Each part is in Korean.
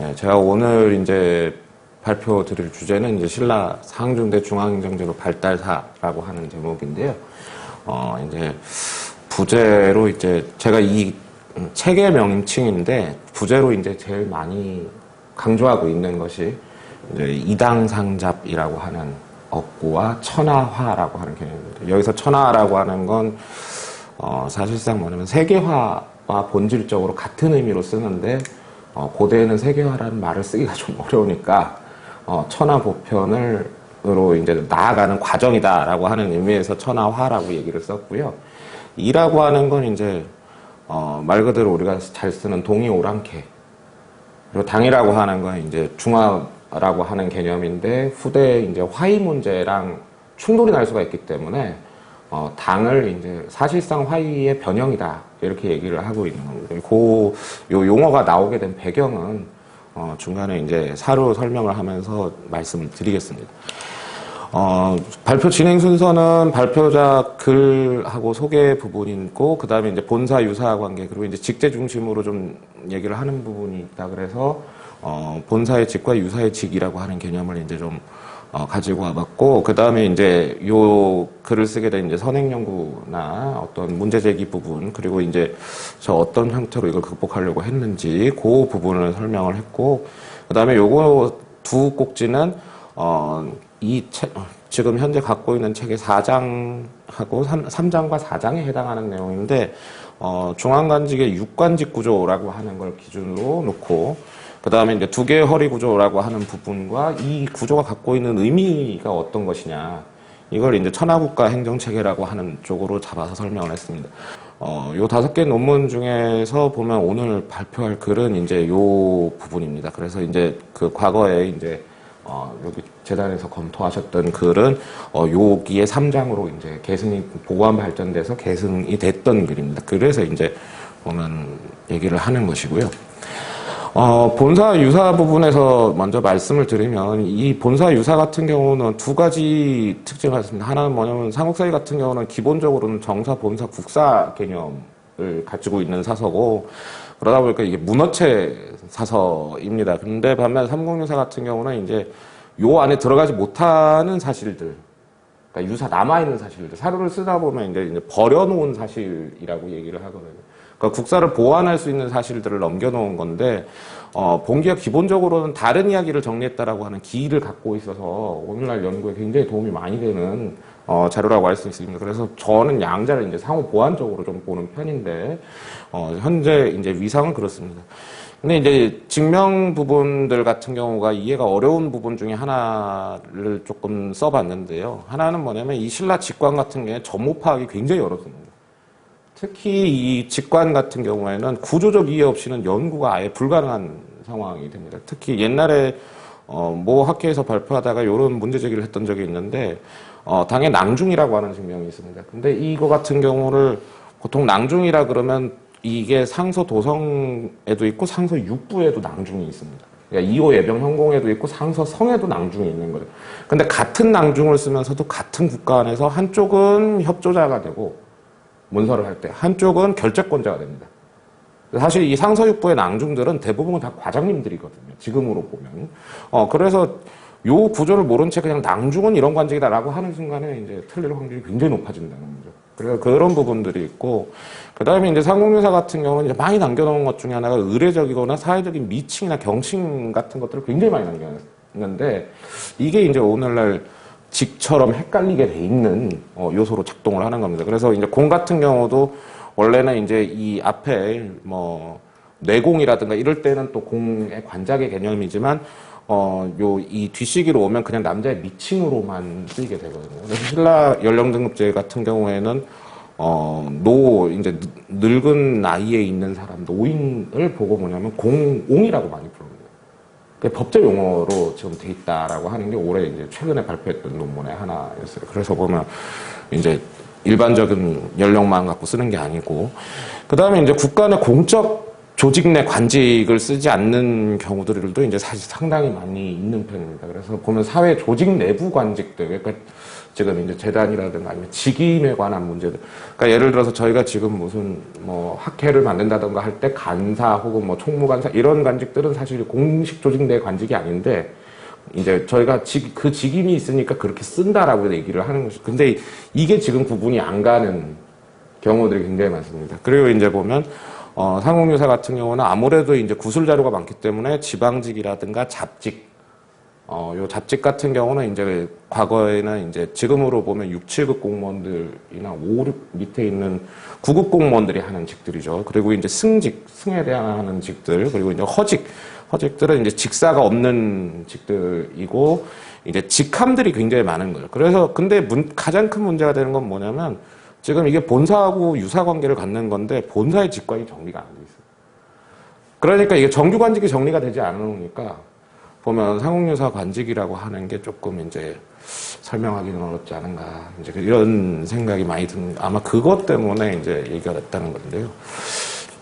네, 제가 오늘 이제 발표 드릴 주제는 이제 신라 상중대 중앙행정제도 발달사라고 하는 제목인데요. 이제 부제로 이제 제가 이 책의 명칭인데 부제로 이제 제일 많이 강조하고 있는 것이 이제 이당상잡이라고 하는 억구와 천하화라고 하는 개념입니다. 여기서 천하라고 하는 건 사실상 뭐냐면 세계화와 본질적으로 같은 의미로 쓰는데 고대에는 세계화라는 말을 쓰기가 좀 어려우니까 천하보편으로 이제 나아가는 과정이다라고 하는 의미에서 천하화라고 얘기를 썼고요. 이라고 하는 건 이제 말 그대로 우리가 잘 쓰는 동이 오랑캐. 그리고 당이라고 하는 건 이제 중화라고 하는 개념인데 후대에 이제 화의 문제랑 충돌이 날 수가 있기 때문에 당을 이제 사실상 화의의 변형이다 이렇게 얘기를 하고 있는 겁니다. 요 용어가 나오게 된 배경은 중간에 이제 사료 설명을 하면서 말씀을 드리겠습니다. 발표 진행 순서는 발표자 글하고 소개 부분이 있고, 그 다음에 이제 본사 유사 관계, 그리고 이제 직제 중심으로 좀 얘기를 하는 부분이 있다 그래서, 본사의 직과 유사의 직이라고 하는 개념을 이제 좀, 가지고 와봤고, 그 다음에 이제 요 글을 쓰게 된 이제 선행연구나 어떤 문제제기 부분, 그리고 이제 저 어떤 형태로 이걸 극복하려고 했는지, 그 부분을 설명을 했고, 그 다음에 요거 두 꼭지는, 이 책, 지금 현재 갖고 있는 책의 4장하고 3장과 4장에 해당하는 내용인데, 중앙관직의 육관직 구조라고 하는 걸 기준으로 놓고, 그 다음에 이제 두 개의 허리 구조라고 하는 부분과 이 구조가 갖고 있는 의미가 어떤 것이냐, 이걸 이제 천하국가 행정체계라고 하는 쪽으로 잡아서 설명을 했습니다. 요 5개 논문 중에서 보면 오늘 발표할 글은 이제 요 부분입니다. 그래서 이제 그 과거에 이제 여기 재단에서 검토하셨던 글은 여기에 3장으로 이제 계승이 보완 발전돼서 계승이 됐던 글입니다. 그래서 이제 보면 얘기를 하는 것이고요. 본사 유사 부분에서 먼저 말씀을 드리면 이 본사 유사 같은 경우는 두 가지 특징을 갖습니다. 하나는 뭐냐면 삼국사기 같은 경우는 기본적으로는 정사, 본사, 국사 개념을 가지고 있는 사서고, 그러다 보니까 이게 문어체 사서입니다. 근데 반면 삼국유사 같은 경우는 이제 요 안에 들어가지 못하는 사실들, 그러니까 유사 남아있는 사실들, 사료를 쓰다 보면 이제 버려놓은 사실이라고 얘기를 하거든요. 그러니까 국사를 보완할 수 있는 사실들을 넘겨놓은 건데, 본기가 기본적으로는 다른 이야기를 정리했다라고 하는 기의를 갖고 있어서 오늘날 연구에 굉장히 도움이 많이 되는 자료라고 할 수 있습니다. 그래서 저는 양자를 이제 상호 보완적으로 좀 보는 편인데, 현재 이제 위상은 그렇습니다. 근데 이제 증명 부분들 같은 경우가 이해가 어려운 부분 중에 하나를 조금 써봤는데요. 하나는 뭐냐면 이 신라 직관 같은 경우에 전모 파악이 굉장히 어렵습니다. 특히 이 직관 같은 경우에는 구조적 이해 없이는 연구가 아예 불가능한 상황이 됩니다. 특히 옛날에 모 학회에서 발표하다가 이런 문제 제기를 했던 적이 있는데, 당의 낭중이라고 하는 증명이 있습니다. 근데 이거 같은 경우를 보통 낭중이라 그러면 이게 상서 도성에도 있고 상서 육부에도 낭중이 있습니다. 그러니까 이호 예병 현공에도 있고 상서 성에도 낭중이 있는 거예요. 근데 같은 낭중을 쓰면서도 같은 국가 안에서 한쪽은 협조자가 되고 문서를 할 때 한쪽은 결재권자가 됩니다. 사실 이 상서 육부의 낭중들은 대부분 다 과장님들이거든요. 지금으로 보면. 그래서 요 구조를 모른 채 그냥 낭중은 이런 관직이다라고 하는 순간에 이제 틀릴 확률이 굉장히 높아진다는 거죠. 그래서 그런 부분들이 있고, 그 다음에 이제 삼국유사 같은 경우는 이제 많이 남겨놓은 것 중에 하나가 의례적이거나 사회적인 미칭이나 경칭 같은 것들을 굉장히 많이 남겨놨는데, 이게 이제 오늘날 직처럼 헷갈리게 돼 있는 요소로 작동을 하는 겁니다. 그래서 이제 공 같은 경우도 원래는 이제 이 앞에 뭐 뇌공이라든가 이럴 때는 또 공의 관작의 개념이지만, 이 뒷시기로 오면 그냥 남자의 미칭으로만 쓰이게 되거든요. 그래서 신라 연령등급제 같은 경우에는, 이제 늙은 나이에 있는 사람, 노인을 보고 뭐냐면 옹이라고 많이 부릅니다. 법제 용어로 지금 돼 있다라고 하는 게 올해 이제 최근에 발표했던 논문의 하나였어요. 그래서 보면 이제 일반적인 연령만 갖고 쓰는 게 아니고, 그 다음에 이제 국가 내 공적 조직 내 관직을 쓰지 않는 경우들도 이제 사실 상당히 많이 있는 편입니다. 그래서 보면 사회 조직 내부 관직들, 그러니까 지금 이제 재단이라든가 아니면 직임에 관한 문제들. 그러니까 예를 들어서 저희가 지금 무슨 뭐 학회를 만든다든가 할 때 간사 혹은 뭐 총무간사 이런 관직들은 사실 공식 조직 내 관직이 아닌데 이제 저희가 그 직임이 있으니까 그렇게 쓴다라고 얘기를 하는 것이. 근데 이게 지금 구분이 안 가는 경우들이 굉장히 많습니다. 그리고 이제 보면 상공유사 같은 경우는 아무래도 이제 구술 자료가 많기 때문에 지방직이라든가 잡직, 요 잡직 같은 경우는 이제 과거에는 이제 지금으로 보면 6, 7급 공무원들이나 5, 6 밑에 있는 9급 공무원들이 하는 직들이죠. 그리고 이제 승직, 승에 대한 하는 직들, 그리고 이제 허직들은 이제 직사가 없는 직들이고, 이제 직함들이 굉장히 많은 거예요. 그래서 근데 가장 큰 문제가 되는 건 뭐냐면 지금 이게 본사하고 유사 관계를 갖는 건데 본사의 직관이 정리가 안 돼 있어요. 그러니까 이게 정규 관직이 정리가 되지 않으니까 보면 상공유사 관직이라고 하는 게 조금 이제 설명하기는 어렵지 않은가 이제 이런 생각이 많이 드는 아마 그것 때문에 이제 얘기가 됐다는 건데요.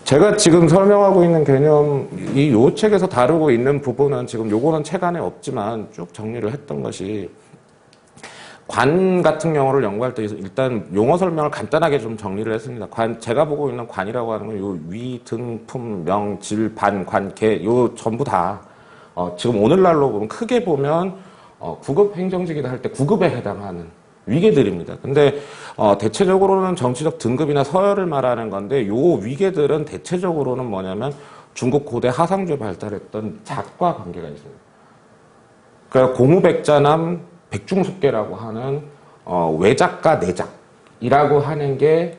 제가 지금 설명하고 있는 개념 요 책에서 다루고 있는 부분은 지금 요거는 책 안에 없지만 쭉 정리를 했던 것이 관 같은 경우를 연구할 때 일단 용어 설명을 간단하게 좀 정리를 했습니다. 제가 보고 있는 관이라고 하는 건 요 위, 등, 품, 명, 질, 반, 관, 계, 요 전부 다 지금 오늘날로 보면 크게 보면 9급 행정직이다 할 때 9급에 해당하는 위계들입니다. 근데 대체적으로는 정치적 등급이나 서열을 말하는 건데 요 위계들은 대체적으로는 뭐냐면 중국 고대 하상조에 발달했던 작과 관계가 있습니다. 그러니까 공우백자남 백중숙계라고 하는 외작과 내작이라고 하는 게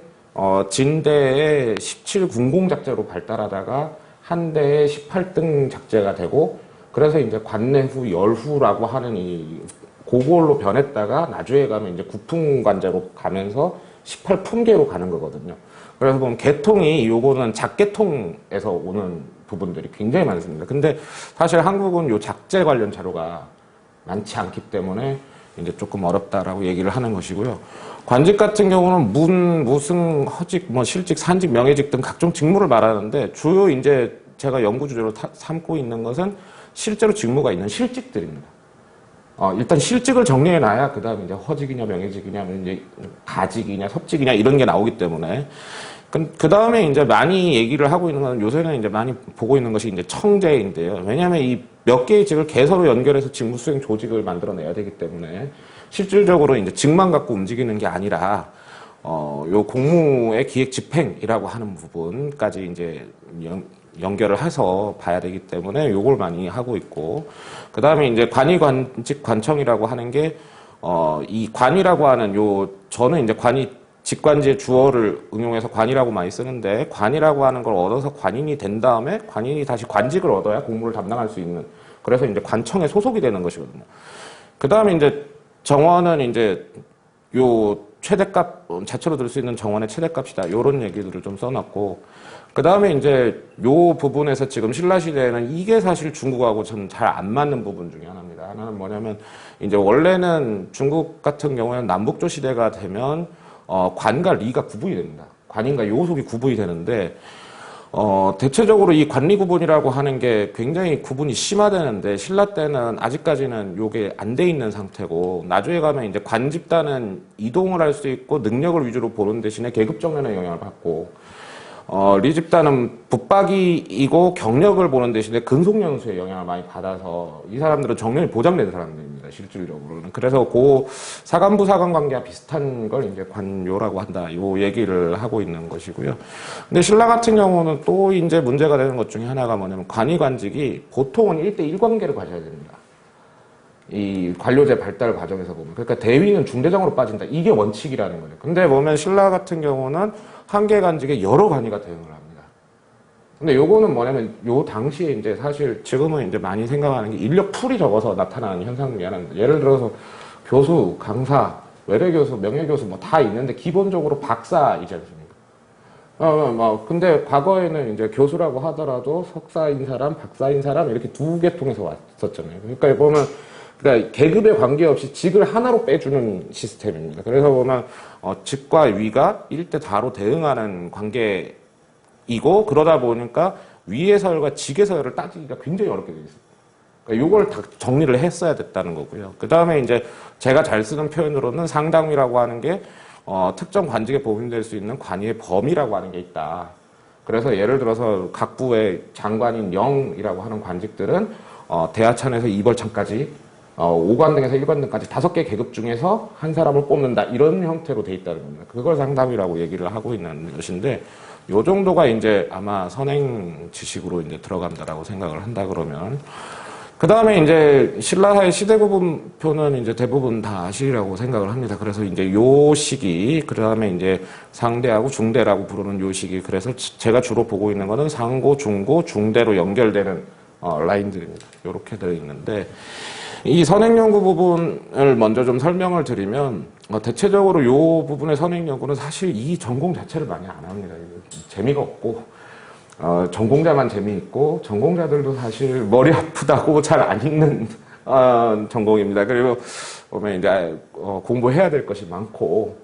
진대의 17군공 작제로 발달하다가 한대의 18등 작제가 되고 그래서 이제 관내후 열후라고 하는 이 고골로 변했다가 나중에 가면 이제 구풍관제로 가면서 18품계로 가는 거거든요. 그래서 보면 계통이 요거는 작계통에서 오는 부분들이 굉장히 많습니다. 근데 사실 한국은 요 작제 관련 자료가 많지 않기 때문에 이제 조금 어렵다라고 얘기를 하는 것이고요. 관직 같은 경우는 문, 무승, 허직, 뭐 실직, 산직, 명예직 등 각종 직무를 말하는데 주요 이제 제가 연구 주제로 삼고 있는 것은 실제로 직무가 있는 실직들입니다. 일단 실직을 정리해 놔야 그 다음에 이제 허직이냐 명예직이냐 이제 가직이냐 섭직이냐 이런 게 나오기 때문에 그 다음에 이제 많이 얘기를 하고 있는 건 요새는 이제 많이 보고 있는 것이 이제 청재인데요. 왜냐하면 이 몇 개의 직을 개서로 연결해서 직무 수행 조직을 만들어내야 되기 때문에 실질적으로 이제 직만 갖고 움직이는 게 아니라 요 공무의 기획 집행이라고 하는 부분까지 이제 연결을 해서 봐야 되기 때문에 요걸 많이 하고 있고 그 다음에 이제 관이 관직 관청이라고 하는 게 이 관이라고 하는 저는 이제 관이 직관지의 주어를 응용해서 관이라고 많이 쓰는데 관이라고 하는 걸 얻어서 관인이 된 다음에 관인이 다시 관직을 얻어야 공무를 담당할 수 있는 그래서 이제 관청에 소속이 되는 것이거든요. 그 다음에 이제 정원은 이제 요 최대값 자체로 들 수 있는 정원의 최대값이다. 요런 얘기들을 좀 써놨고 그 다음에 이제 요 부분에서 지금 신라시대에는 이게 사실 중국하고 좀 잘 안 맞는 부분 중에 하나입니다. 하나는 뭐냐면 이제 원래는 중국 같은 경우에는 남북조 시대가 되면 관과 리가 구분이 됩니다. 관인과 요속이 구분이 되는데 대체적으로 이 관리 구분이라고 하는 게 굉장히 구분이 심화되는데 신라 때는 아직까지는 요게 안 돼 있는 상태고 나중에 가면 이제 관 집단은 이동을 할 수 있고 능력을 위주로 보는 대신에 계급 정년의 영향을 받고 리 집단은 붙박이이고 경력을 보는 대신에 근속연수의 영향을 많이 받아서 이 사람들은 정년이 보장된 사람들입니다. 실질적으로는. 그래서 그 사관부 사관 관계와 비슷한 걸 이제 관요라고 한다. 요 얘기를 하고 있는 것이고요. 근데 신라 같은 경우는 또 이제 문제가 되는 것 중에 하나가 뭐냐면 관이 관직이 보통은 1대1 관계를 가져야 됩니다. 이 관료제 발달 과정에서 보면. 그러니까 대위는 중대장으로 빠진다. 이게 원칙이라는 거예요. 근데 보면 신라 같은 경우는 한 개 관직에 여러 관이가 대응을 합니다. 근데 요거는 뭐냐면 요 당시에 이제 사실 지금은 이제 많이 생각하는 게 인력 풀이 적어서 나타나는 현상 중에 하나입니다. 예를 들어서 교수, 강사, 외래교수, 명예교수 뭐 다 있는데 기본적으로 박사이지 않습니까? 근데 과거에는 이제 교수라고 하더라도 석사인 사람, 박사인 사람 이렇게 두 계통에서 왔었잖아요. 그러니까 보면 그러니까 계급에 관계없이 직을 하나로 빼주는 시스템입니다. 그래서 보면 직과 위가 1대 다로 대응하는 관계이고 그러다 보니까 위의 서열과 직의 서열을 따지기가 굉장히 어렵게 되어 있습니다. 그러니까 요걸 다 정리를 했어야 됐다는 거고요. 그 다음에 이제 제가 잘 쓰는 표현으로는 상당위라고 하는 게 특정 관직에 보임될 수 있는 관위의 범위라고 하는 게 있다. 그래서 예를 들어서 각 부의 장관인 영이라고 하는 관직들은 대하천에서 2벌천까지 5관 등에서 1관 등까지 5개 계급 중에서 한 사람을 뽑는다. 이런 형태로 돼 있다는 겁니다. 그걸 상담이라고 얘기를 하고 있는 것인데 요 정도가 이제 아마 선행 지식으로 이제 들어간다라고 생각을 한다 그러면 그 다음에 이제 신라사의 시대 구분표는 이제 대부분 다 아시리라고 생각을 합니다. 그래서 이제 요 시기, 그 다음에 이제 상대하고 중대라고 부르는 요 시기. 그래서 제가 주로 보고 있는 거는 상고, 중고, 중대로 연결되는 라인들입니다. 요렇게 되어 있는데 이 선행연구 부분을 먼저 좀 설명을 드리면 대체적으로 요 부분의 선행연구는 사실 이 전공 자체를 많이 안 합니다. 재미가 없고 전공자만 재미있고 전공자들도 사실 머리 아프다고 잘 안 읽는 전공입니다. 그리고 보면 이제 공부해야 될 것이 많고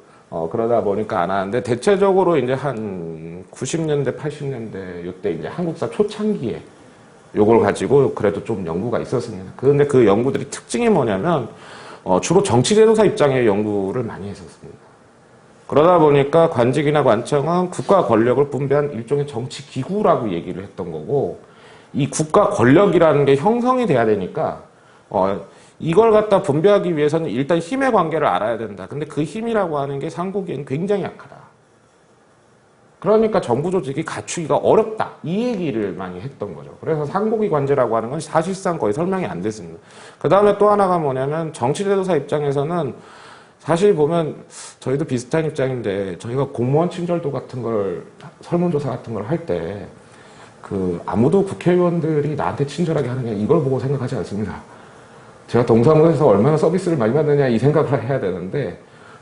그러다 보니까 안 하는데 대체적으로 이제 한 90년대, 80년대 이때 이제 한국사 초창기에 요걸 가지고 그래도 좀 연구가 있었습니다. 그런데 그 연구들이 특징이 뭐냐면 주로 정치제도사 입장의 연구를 많이 했었습니다. 그러다 보니까 관직이나 관청은 국가 권력을 분배한 일종의 정치 기구라고 얘기를 했던 거고 이 국가 권력이라는 게 형성이 돼야 되니까 이걸 갖다 분배하기 위해서는 일단 힘의 관계를 알아야 된다. 근데 그 힘이라고 하는 게 삼국에는 굉장히 약하다. 그러니까 정부 조직이 갖추기가 어렵다. 이 얘기를 많이 했던 거죠. 그래서 상국이 관제라고 하는 건 사실상 거의 설명이 안 됐습니다. 그 다음에 또 하나가 뭐냐면 정치제도사 입장에서는 사실 보면 저희도 비슷한 입장인데 저희가 공무원 친절도 같은 걸 설문조사 같은 걸 할 때 아무도 국회의원들이 나한테 친절하게 하느냐 이걸 보고 생각하지 않습니다. 제가 동사무소에서 얼마나 서비스를 많이 받느냐 이 생각을 해야 되는데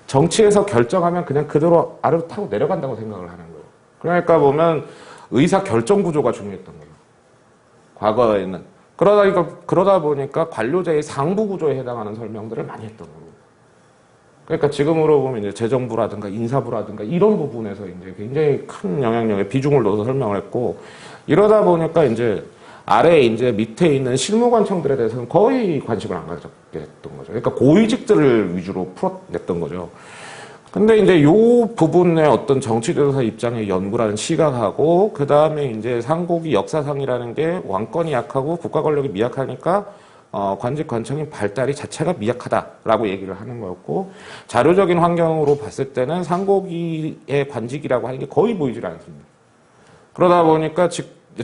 정치에서 결정하면 그냥 그대로 아래로 타고 내려간다고 생각을 하는 거예요. 그러니까 보면 의사 결정 구조가 중요했던 거예요. 과거에는. 그러다 보니까 관료제의 상부 구조에 해당하는 설명들을 많이 했던 겁니다. 그러니까 지금으로 보면 이제 재정부라든가 인사부라든가 이런 부분에서 이제 굉장히 큰 영향력에 비중을 둬서 설명을 했고 이러다 보니까 이제 아래에 이제 밑에 있는 실무관청들에 대해서는 거의 관심을 안 가졌게 했던 거죠. 그러니까 고위직들을 위주로 풀어냈던 거죠. 근데 이제 요 부분의 어떤 정치제도사 입장의 연구라는 시각하고 그 다음에 이제 상국이 역사상이라는 게 왕권이 약하고 국가 권력이 미약하니까 관직 관청의 발달이 자체가 미약하다라고 얘기를 하는 거였고 자료적인 환경으로 봤을 때는 상고기의 관직이라고 하는 게 거의 보이질 않습니다. 그러다 보니까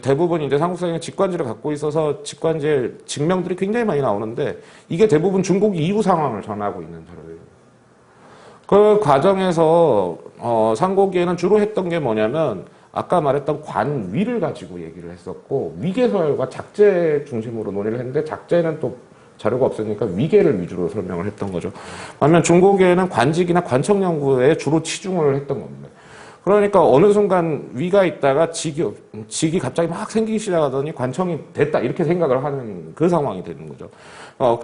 대부분 이제 삼국사에는 직관지를 갖고 있어서 직관지의 직명들이 굉장히 많이 나오는데 이게 대부분 중국이 이후 상황을 전하고 있는 자료예요. 그 과정에서 삼국기에는 주로 했던 게 뭐냐면 아까 말했던 관위를 가지고 얘기를 했었고 위계서열과 작제 중심으로 논의를 했는데 작제는 또 자료가 없으니까 위계를 위주로 설명을 했던 거죠. 반면 중국에는 관직이나 관청 연구에 주로 치중을 했던 겁니다. 그러니까 어느 순간 위가 있다가 직이 갑자기 막 생기기 시작하더니 관청이 됐다 이렇게 생각을 하는 그 상황이 되는 거죠.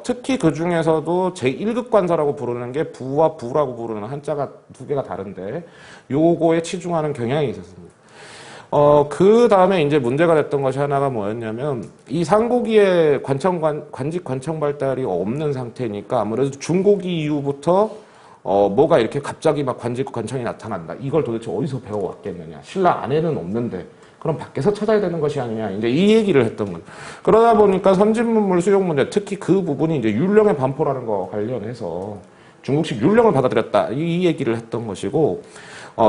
특히 그 중에서도 제1급 관서라고 부르는 게 부와 부라고 부르는 한자가 두 개가 다른데 요거에 치중하는 경향이 있었습니다. 그 다음에 이제 문제가 됐던 것이 하나가 뭐였냐면, 이 상고기에 관직 관청 발달이 없는 상태니까 아무래도 중고기 이후부터, 뭐가 이렇게 갑자기 막 관직 관청이 나타난다. 이걸 도대체 어디서 배워왔겠느냐. 신라 안에는 없는데, 그럼 밖에서 찾아야 되는 것이 아니냐. 이제 이 얘기를 했던 거예요. 그러다 보니까 선진문물 수용 문제, 특히 그 부분이 이제 율령의 반포라는 거 관련해서 중국식 율령을 받아들였다. 이 얘기를 했던 것이고,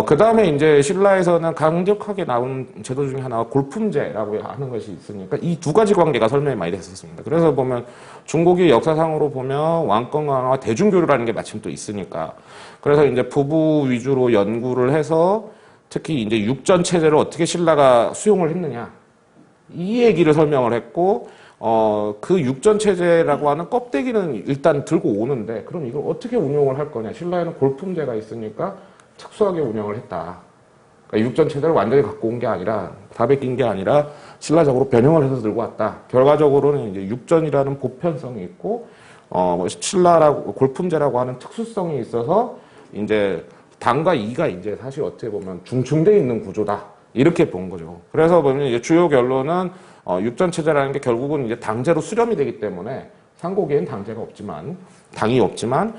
그 다음에 이제 신라에서는 강력하게 나온 제도 중에 하나가 골품제라고 하는 것이 있으니까 이 두 가지 관계가 설명이 많이 됐었습니다. 그래서 보면 중국이 역사상으로 보면 왕권 강화와 대중교류라는 게 마침 또 있으니까 그래서 이제 부부 위주로 연구를 해서 특히 이제 육전 체제를 어떻게 신라가 수용을 했느냐 이 얘기를 설명을 했고 그 육전 체제라고 하는 껍데기는 일단 들고 오는데 그럼 이걸 어떻게 운용을 할 거냐 신라에는 골품제가 있으니까 특수하게 운영을 했다. 그러니까 육전 체제를 완전히 갖고 온 게 아니라 다 베낀 게 아니라 신라적으로 변형을 해서 들고 왔다. 결과적으로는 이제 육전이라는 보편성이 있고 신라라고 골품제라고 하는 특수성이 있어서 이제 당과 이가 이제 사실 어떻게 보면 중충돼 있는 구조다. 이렇게 본 거죠. 그래서 보면 이제 주요 결론은 육전체제라는 게 결국은 이제 당제로 수렴이 되기 때문에 상고기엔 당제가 없지만, 당이 없지만,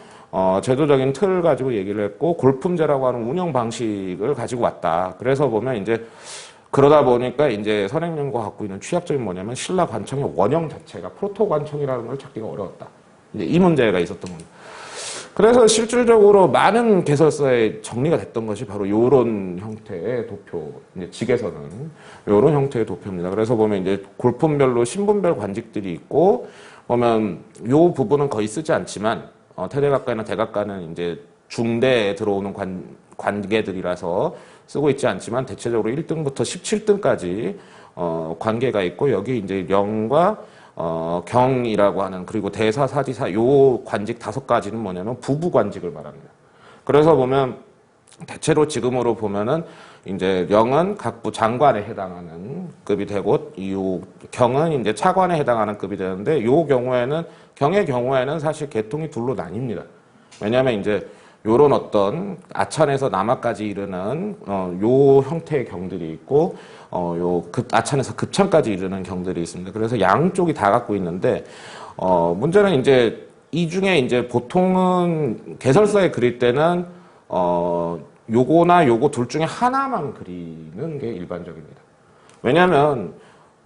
제도적인 틀을 가지고 얘기를 했고, 골품제라고 하는 운영 방식을 가지고 왔다. 그래서 보면 이제, 그러다 보니까 이제 선행연구가 갖고 있는 취약점이 뭐냐면, 신라 관청의 원형 자체가 프로토 관청이라는 걸 찾기가 어려웠다. 이제 이 문제가 있었던 겁니다. 그래서 실질적으로 많은 개설서에 정리가 됐던 것이 바로 요런 형태의 도표, 이제 직에서는 요런 형태의 도표입니다. 그래서 보면 이제 골품별로 신분별 관직들이 있고, 보면 요 부분은 거의 쓰지 않지만, 태대각과나 대각과는 이제 중대에 들어오는 관계들이라서 쓰고 있지 않지만, 대체적으로 1등부터 17등까지, 관계가 있고, 여기 이제 영과 경이라고 하는, 그리고 대사, 사지사, 요 관직 5가지는 뭐냐면 부부 관직을 말합니다. 그래서 보면 대체로 지금으로 보면은 이제 영은 각부 장관에 해당하는 급이 되고, 요 경은 이제 차관에 해당하는 급이 되는데, 요 경우에는, 경의 경우에는 사실 계통이 둘로 나뉩니다. 왜냐하면 이제 요런 어떤 아천에서 남하까지 이르는 요 형태의 경들이 있고, 아천에서 급천까지 이르는 경들이 있습니다. 그래서 양쪽이 다 갖고 있는데, 문제는 이제 이 중에 이제 보통은 개설서에 그릴 때는, 요거나 요거 둘 중에 하나만 그리는 게 일반적입니다. 왜냐면,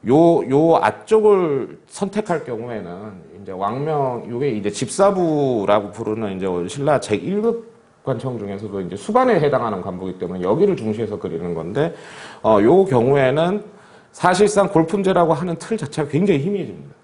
요 앞쪽을 선택할 경우에는 이제 왕명, 요게 이제 집사부라고 부르는 이제 신라 제1급 관청 중에서도 이제 수반에 해당하는 관부이기 때문에 여기를 중시해서 그리는 건데, 요 경우에는 사실상 골품제라고 하는 틀 자체가 굉장히 희미해집니다.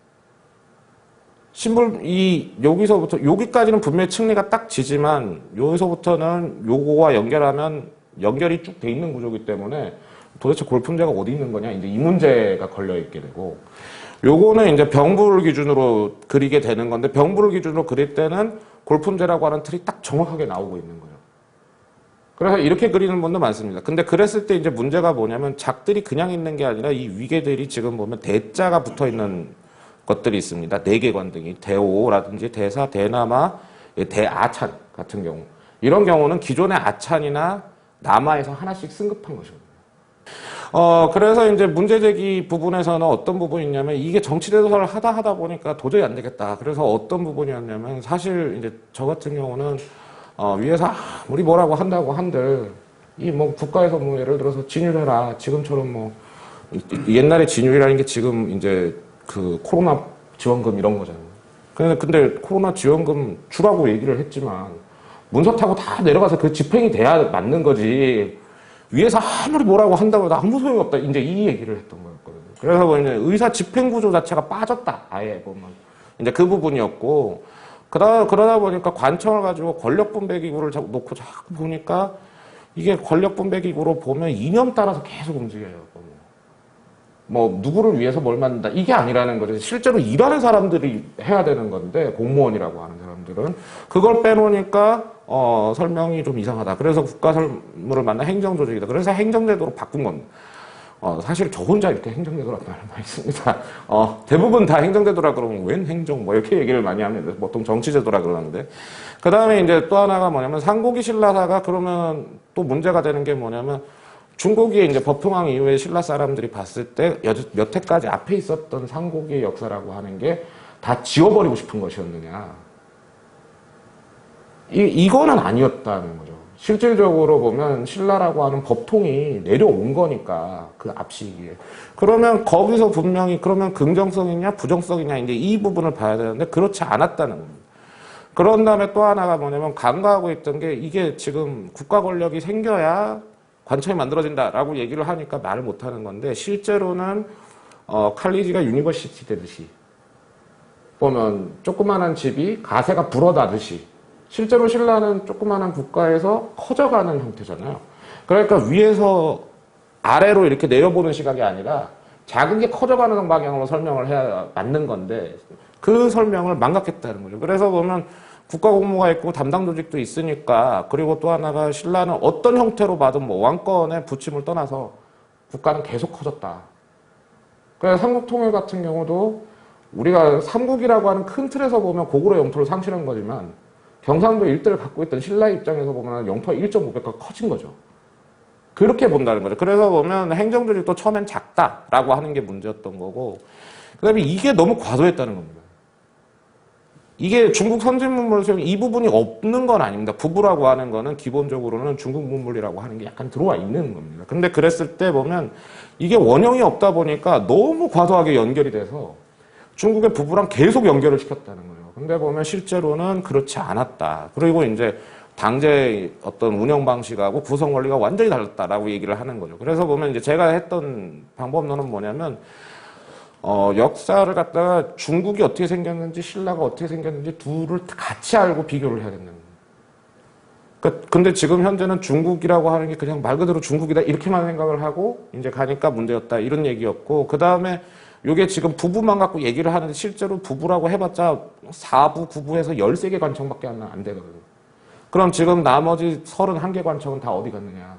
여기서부터, 여기까지는 분명히 층리가 딱 지지만, 여기서부터는 요거와 연결하면 연결이 쭉 돼 있는 구조이기 때문에 도대체 골품제가 어디 있는 거냐, 이제 이 문제가 걸려있게 되고, 요거는 이제 병부를 기준으로 그리게 되는 건데, 병부를 기준으로 그릴 때는 골품제라고 하는 틀이 딱 정확하게 나오고 있는 거예요. 그래서 이렇게 그리는 분도 많습니다. 근데 그랬을 때 이제 문제가 뭐냐면, 작들이 그냥 있는 게 아니라 이 위계들이 지금 보면 대자가 붙어 있는 것들이 있습니다. 네개관 등이, 대오라든지 대사, 대남아, 대아찬 같은 경우. 이런 경우는 기존의 아찬이나 남아에서 하나씩 승급한 것입니다. 그래서 이제 문제제기 부분에서는 어떤 부분이 있냐면, 이게 정치대도사를 하다 보니까 도저히 안 되겠다. 그래서 어떤 부분이었냐면, 사실 이제 저 같은 경우는, 위에서 아무리 뭐라고 한다고 한들, 이 뭐 국가에서 뭐 예를 들어서 진율해라. 지금처럼 뭐, 옛날에 진율이라는 게 지금 이제 그 코로나 지원금 이런 거잖아요. 근데 코로나 지원금 주라고 얘기를 했지만, 문서 타고 다 내려가서 그 집행이 돼야 맞는 거지. 위에서 아무리 뭐라고 한다고 해도 아무 소용이 없다. 이제 이 얘기를 했던 거였거든요. 그래서 보면 의사 집행구조 자체가 빠졌다. 아예 보면. 이제 그 부분이었고, 그러다 보니까 관청을 가지고 권력분배기구를 놓고 자꾸 보니까 이게 권력분배기구로 보면 이념 따라서 계속 움직여요. 뭐, 누구를 위해서 뭘 만든다. 이게 아니라는 거죠. 실제로 일하는 사람들이 해야 되는 건데, 공무원이라고 하는 사람들은. 그걸 빼놓으니까, 설명이 좀 이상하다. 그래서 국가설물을 만난 행정조직이다. 그래서 행정제도로 바꾼 겁니다. 사실 저 혼자 이렇게 행정제도라는 말을 많이 씁니다. 대부분 다 행정제도라 그러면 웬 행정, 뭐 이렇게 얘기를 많이 합니다. 보통 정치제도라 그러는데. 그 다음에 이제 또 하나가 뭐냐면, 상고기 신라사가 그러면 또 문제가 되는 게 뭐냐면, 중고기에 이제 법통왕 이후에 신라 사람들이 봤을 때 몇 해까지 앞에 있었던 상고기의 역사라고 하는 게 다 지워버리고 싶은 것이었느냐. 이거는 아니었다는 거죠. 실질적으로 보면 신라라고 하는 법통이 내려온 거니까, 그 앞 시기에. 그러면 거기서 분명히, 그러면 긍정성이냐 부정성이냐 이제 이 부분을 봐야 되는데 그렇지 않았다는 겁니다. 그런 다음에 또 하나가 뭐냐면, 간과하고 있던 게, 이게 지금 국가 권력이 생겨야 관청이 만들어진다라고 얘기를 하니까 말을 못하는 건데, 실제로는 칼리지가 유니버시티 되듯이 보면 조그마한 집이 가세가 불어나듯이, 실제로 신라는 조그마한 국가에서 커져가는 형태잖아요. 그러니까 위에서 아래로 이렇게 내려보는 시각이 아니라 작은 게 커져가는 방향으로 설명을 해야 맞는 건데, 그 설명을 망각했다는 거죠. 그래서 보면 국가공무가 있고 담당 조직도 있으니까, 그리고 또 하나가 신라는 어떤 형태로 봐도 뭐 왕권의 부침을 떠나서 국가는 계속 커졌다. 그래서 삼국통일 같은 경우도 우리가 삼국이라고 하는 큰 틀에서 보면 고구려 영토를 상실한 거지만, 경상도 일대를 갖고 있던 신라 입장에서 보면 영토가 1.5배가 커진 거죠. 그렇게 본다는 거죠. 그래서 보면 행정조직도 처음엔 작다라고 하는 게 문제였던 거고, 그 다음에 이게 너무 과도했다는 겁니다. 이게 중국 선진 문물 수용 이 부분이 없는 건 아닙니다. 부부라고 하는 거는 기본적으로는 중국 문물이라고 하는 게 약간 들어와 있는 겁니다. 근데 그랬을 때 보면 이게 원형이 없다 보니까 너무 과도하게 연결이 돼서 중국의 부부랑 계속 연결을 시켰다는 거예요. 근데 보면 실제로는 그렇지 않았다. 그리고 이제 당제 어떤 운영 방식하고 구성 원리가 완전히 달랐다라고 얘기를 하는 거죠. 그래서 보면 이제 제가 했던 방법론은 뭐냐면 역사를 갖다가 중국이 어떻게 생겼는지 신라가 어떻게 생겼는지 둘을 같이 알고 비교를 해야 된다는 거예요. 근데 지금 현재는 중국이라고 하는 게 그냥 말 그대로 중국이다 이렇게만 생각을 하고 이제 가니까 문제였다 이런 얘기였고, 그 다음에 요게 지금 부부만 갖고 얘기를 하는데 실제로 부부라고 해봤자 4부, 9부에서 13개 관청밖에 안 되거든요. 그럼 지금 나머지 31개 관청은 다 어디 갔느냐.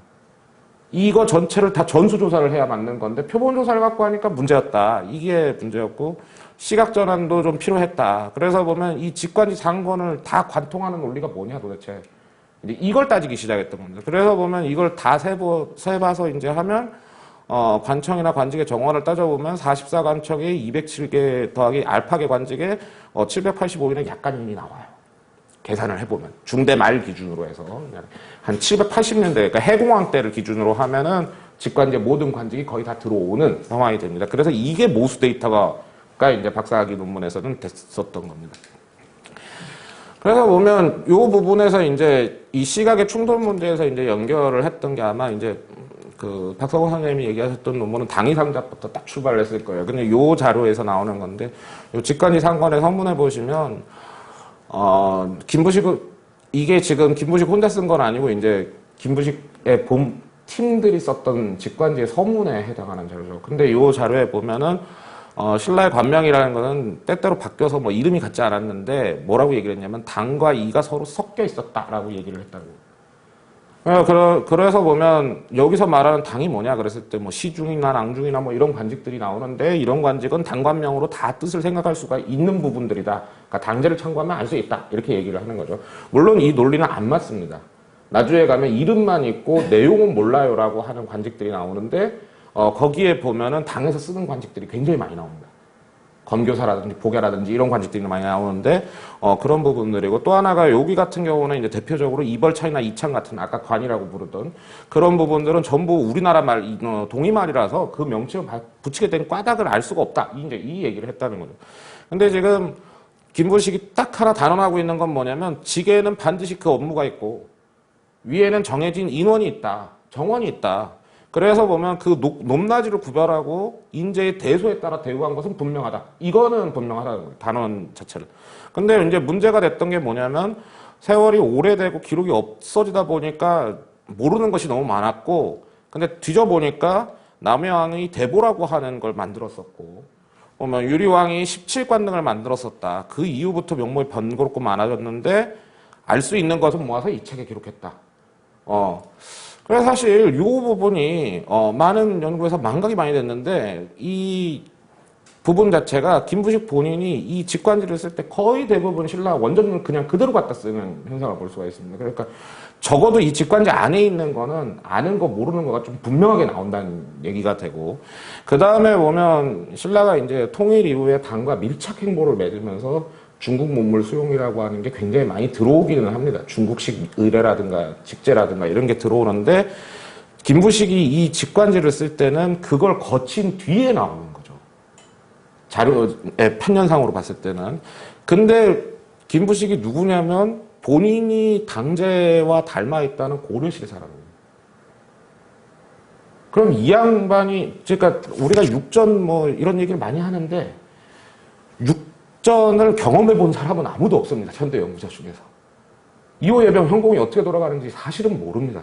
이거 전체를 다 전수조사를 해야 맞는 건데 표본조사를 갖고 하니까 문제였다. 이게 문제였고 시각전환도 좀 필요했다. 그래서 보면 이 직관지 상권을 다 관통하는 논리가 뭐냐 도대체. 이제 이걸 따지기 시작했던 겁니다. 그래서 보면 이걸 다 세봐서 이제 하면 관청이나 관직의 정원을 따져보면 44관청이 207개 더하기 알파계 관직에 785인의 약관인이 나와요. 계산을 해보면 중대 말 기준으로 해서 한 780년대 그러니까 해공황 때를 기준으로 하면은 직관제 모든 관직이 거의 다 들어오는 상황이 됩니다. 그래서 이게 모수 데이터가 이제 박사학위 논문에서는 됐었던 겁니다. 그래서 보면 이 부분에서 이제 이 시각의 충돌 문제에서 이제 연결을 했던 게 아마 이제 그 박사고 선생님이 얘기하셨던 논문은 당위상자부터 딱 출발을 했을 거예요. 근데 이 자료에서 나오는 건데 이 직관지 상관의 서문에 보시면 김부식, 이게 지금 김부식 혼자 쓴 건 아니고, 이제, 김부식의 팀들이 썼던 직관지의 서문에 해당하는 자료죠. 근데 이 자료에 보면은, 신라의 관명이라는 거는 때때로 바뀌어서 뭐 이름이 같지 않았는데, 뭐라고 얘기를 했냐면, 당과 이가 서로 섞여 있었다라고 얘기를 했다고. 그래서 보면 여기서 말하는 당이 뭐냐 그랬을 때 뭐 시중이나 낭중이나 뭐 이런 관직들이 나오는데 이런 관직은 당관명으로 다 뜻을 생각할 수가 있는 부분들이다. 그러니까 당제를 참고하면 알 수 있다. 이렇게 얘기를 하는 거죠. 물론 이 논리는 안 맞습니다. 나중에 가면 이름만 있고 내용은 몰라요라고 하는 관직들이 나오는데 거기에 보면은 당에서 쓰는 관직들이 굉장히 많이 나옵니다. 검교사라든지 복야라든지 이런 관직들이 많이 나오는데 그런 부분들이고, 또 하나가 여기 같은 경우는 이제 대표적으로 이벌차이나 이창 같은 아까 관이라고 부르던 그런 부분들은 전부 우리나라 말 동이말이라서 그 명칭을 붙이게 된 까닭을 알 수가 없다. 이제 이 얘기를 했다는 거죠. 근데 지금 김부식이 딱 하나 단언하고 있는 건 뭐냐면 직에는 반드시 그 업무가 있고 위에는 정해진 인원이 있다. 정원이 있다. 그래서 보면 그 높낮이를 구별하고 인재의 대소에 따라 대우한 것은 분명하다. 이거는 분명하다는 거예요. 단원 자체를. 근데 이제 문제가 됐던 게 뭐냐면 세월이 오래되고 기록이 없어지다 보니까 모르는 것이 너무 많았고, 근데 뒤져보니까 남해왕이 대보라고 하는 걸 만들었었고, 보면 유리왕이 17관 등을 만들었었다. 그 이후부터 명목이 번거롭고 많아졌는데 알 수 있는 것은 모아서 이 책에 기록했다. 그래서 사실 이 부분이 많은 연구에서 망각이 많이 됐는데 이 부분 자체가 김부식 본인이 이 직관지를 쓸 때 거의 대부분 신라 원전을 그냥 그대로 갖다 쓰는 현상을 볼 수가 있습니다. 그러니까 적어도 이 직관지 안에 있는 거는 아는 거 모르는 거가 좀 분명하게 나온다는 얘기가 되고, 그 다음에 보면 신라가 이제 통일 이후에 당과 밀착 행보를 맺으면서 중국 문물 수용이라고 하는 게 굉장히 많이 들어오기는 합니다. 중국식 의례라든가 직제라든가 이런 게 들어오는데 김부식이 이 직관지를 쓸 때는 그걸 거친 뒤에 나오는 거죠. 자료의 편년상으로 봤을 때는. 근데 김부식이 누구냐면 본인이 당제와 닮아있다는 고려시대 사람입니다. 그럼 이 양반이, 그러니까 우리가 육전 뭐 이런 얘기를 많이 하는데 육전을 경험해 본 사람은 아무도 없습니다. 현대 연구자 중에서. 이호 예병 현공이 어떻게 돌아가는지 사실은 모릅니다.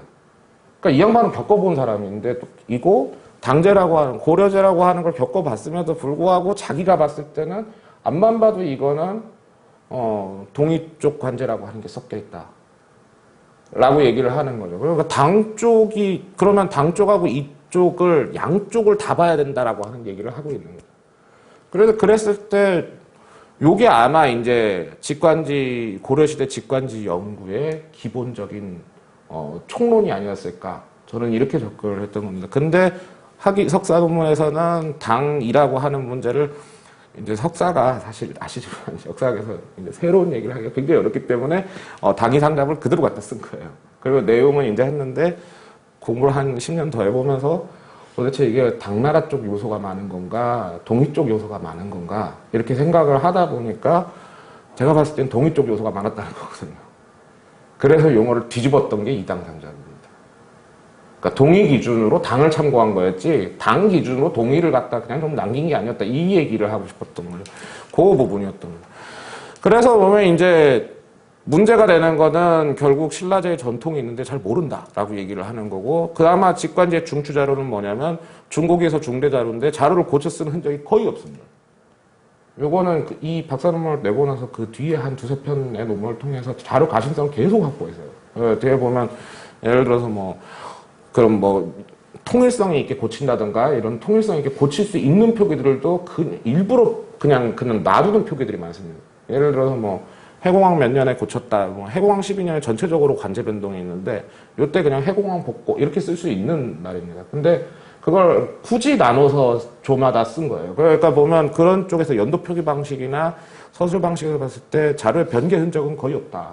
그러니까 이 양반은 겪어본 사람인데 이고 당제라고 하는 고려제라고 하는 걸 겪어봤음에도 불구하고 자기가 봤을 때는 앞만 봐도 이거는 동이 쪽 관제라고 하는 게 섞여 있다. 라고 얘기를 하는 거죠. 그러니까 당 쪽이, 그러면 당 쪽하고 이쪽을, 양쪽을 다 봐야 된다라고 하는 얘기를 하고 있는 거죠. 그래서 그랬을 때, 요게 아마 이제 직관지, 고려시대 직관지 연구의 기본적인, 총론이 아니었을까 저는 이렇게 접근을 했던 겁니다. 근데 석사 논문에서는 당이라고 하는 문제를 이제 석사가 사실 아시지만 역사학에서 이제 새로운 얘기를 하기가 굉장히 어렵기 때문에 당이 상담을 그대로 갖다 쓴 거예요. 그리고 내용은 이제 했는데 공부를 한 10년 더 해보면서 도대체 이게 당나라 쪽 요소가 많은 건가 동의 쪽 요소가 많은 건가 이렇게 생각을 하다 보니까 제가 봤을 땐 동의 쪽 요소가 많았다는 거거든요. 그래서 용어를 뒤집었던 게 이당상자입니다. 그러니까 동의 기준으로 당을 참고한 거였지 당 기준으로 동의를 갖다 그냥 좀 남긴 게 아니었다. 이 얘기를 하고 싶었던 거죠. 그 부분이었던 거예요. 그래서 보면 이제 문제가 되는 거는 결국 신라제의 전통이 있는데 잘 모른다라고 얘기를 하는 거고 그나마 직관제 중추 자료는 뭐냐면 중국에서 중대 자료인데 자료를 고쳐 쓰는 흔적이 거의 없습니다. 요거는 이 박사 논문을 내고 나서 그 뒤에 한 두세 편의 논문을 통해서 자료 가심성을 계속 확보했어요. 뒤에 보면 예를 들어서 그럼 통일성이 있게 고친다든가 이런 통일성 있게 고칠 수 있는 표기들도 일부러 그냥 놔두는 표기들이 많습니다. 예를 들어서 해공황 몇 년에 고쳤다, 해공황 12년에 전체적으로 관제 변동이 있는데 요때 그냥 해공황 복고 이렇게 쓸 수 있는 말입니다. 근데 그걸 굳이 나눠서 조마다 쓴 거예요. 그러니까 보면 그런 쪽에서 연도 표기 방식이나 서술 방식을 봤을 때 자료의 변개 흔적은 거의 없다.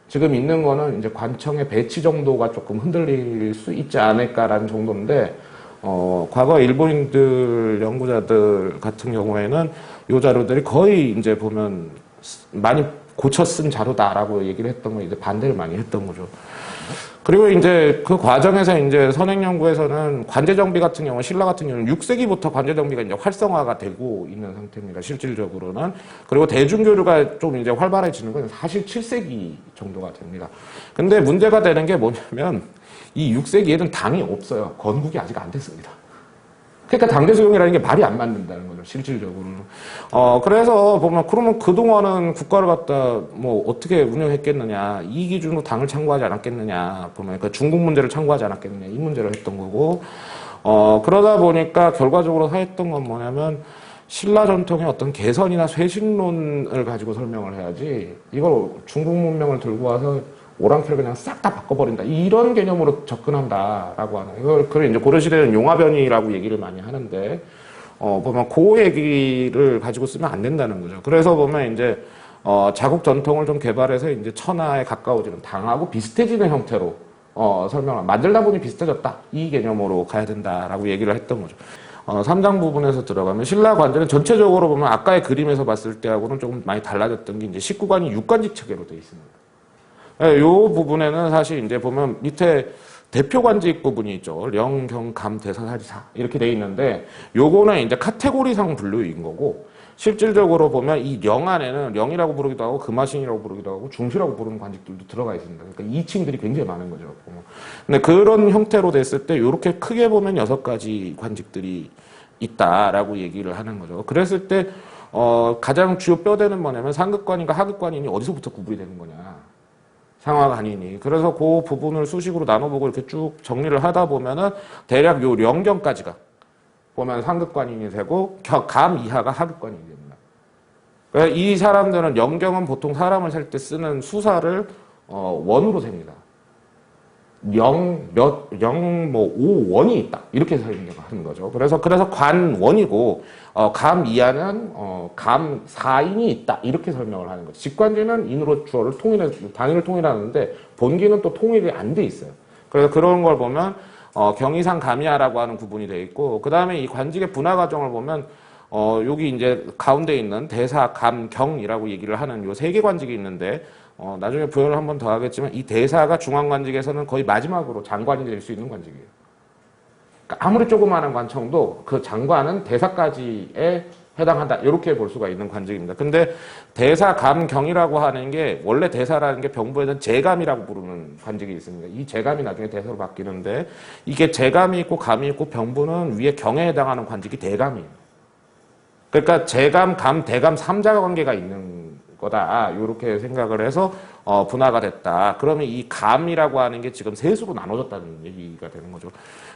지금 있는 거는 이제 관청의 배치 정도가 조금 흔들릴 수 있지 않을까라는 정도인데, 과거 일본인들 연구자들 같은 경우에는 이 자료들이 거의 이제 보면 많이 고쳐 쓴 자료다라고 얘기를 했던 거 이제 반대를 많이 했던 거죠. 그리고 이제 그 과정에서 이제 선행연구에서는 관제정비 같은 경우, 신라 같은 경우는 6세기부터 관제정비가 이제 활성화가 되고 있는 상태입니다. 실질적으로는. 그리고 대중교류가 좀 이제 활발해지는 건 사실 7세기 정도가 됩니다. 근데 문제가 되는 게 뭐냐면 이 6세기에는 당이 없어요. 건국이 아직 안 됐습니다. 그러니까 당대수용이라는 게 말이 안 맞는다는 거죠, 실질적으로는. 그래서 보면, 그러면 그동안은 국가를 갖다 어떻게 운영했겠느냐, 이 기준으로 당을 참고하지 않았겠느냐, 보면, 그 중국 문제를 참고하지 않았겠느냐, 이 문제를 했던 거고, 그러다 보니까 결과적으로 하였던 건 뭐냐면, 신라 전통의 어떤 개선이나 쇄신론을 가지고 설명을 해야지, 이걸 중국 문명을 들고 와서 오랑캐를 그냥 싹 다 바꿔버린다. 이런 개념으로 접근한다라고 하는. 그걸 이제 고려시대는 용화변이라고 얘기를 많이 하는데, 보면 그 얘기를 가지고 쓰면 안 된다는 거죠. 그래서 보면 이제, 자국 전통을 좀 개발해서 이제 천하에 가까워지는 당하고 비슷해지는 형태로, 설명을, 만들다 보니 비슷해졌다. 이 개념으로 가야 된다라고 얘기를 했던 거죠. 3장 부분에서 들어가면 신라 관제는 전체적으로 보면 아까의 그림에서 봤을 때하고는 조금 많이 달라졌던 게 이제 19관이 육관직 체계로 되어 있습니다. 이 부분에는 사실 이제 보면 밑에 대표 관직 부분이 있죠. 령, 경, 감, 대사, 사리사 이렇게 돼 있는데 요거는 이제 카테고리상 분류인 거고 실질적으로 보면 이 령 안에는 령이라고 부르기도 하고 금화신이라고 부르기도 하고 중시라고 부르는 관직들도 들어가 있습니다. 그러니까 이칭들이 굉장히 많은 거죠. 근데 그런 형태로 됐을 때 이렇게 크게 보면 6가지 관직들이 있다라고 얘기를 하는 거죠. 그랬을 때 가장 주요 뼈대는 뭐냐면 상급관인가 하급관이니 어디서부터 구분이 되는 거냐. 상화가 아니니. 그래서 그 부분을 수식으로 나눠보고 이렇게 쭉 정리를 하다 보면은 대략 요 령경까지가 보면 상급관인이 되고 감 이하가 하급관인이 됩니다. 그러니까 이 사람들은 령경은 보통 사람을 살 때 쓰는 수사를 원으로 셉니다. 오 원이 있다. 이렇게 설명하는 거죠. 그래서 관원이고, 감 이하는, 감 4인이 있다. 이렇게 설명을 하는 거죠. 직관제는 인으로 주어를 단위를 통일하는데, 본기는 또 통일이 안 돼 있어요. 그래서 그런 걸 보면, 경의상 감이하라고 하는 구분이 돼 있고, 그 다음에 이 관직의 분화 과정을 보면, 여기 이제 가운데 있는 대사, 감, 경이라고 얘기를 하는 요 3개 관직이 있는데, 나중에 부연을 한 번 더 하겠지만 이 대사가 중앙관직에서는 거의 마지막으로 장관이 될 수 있는 관직이에요. 그러니까 아무리 조그마한 관청도 그 장관은 대사까지에 해당한다. 이렇게 볼 수가 있는 관직입니다. 근데 대사, 감, 경이라고 하는 게 원래 대사라는 게 병부에는 제감이라고 부르는 관직이 있습니다. 이 제감이 나중에 대사로 바뀌는데 이게 제감이 있고 감이 있고 병부는 위에 경에 해당하는 관직이 대감이에요. 그러니까 제감, 감, 대감 3자 관계가 있는 거다. 이렇게 생각을 해서 분화가 됐다. 그러면 이 감이라고 하는 게 지금 셋으로 나눠졌다는 얘기가 되는 거죠.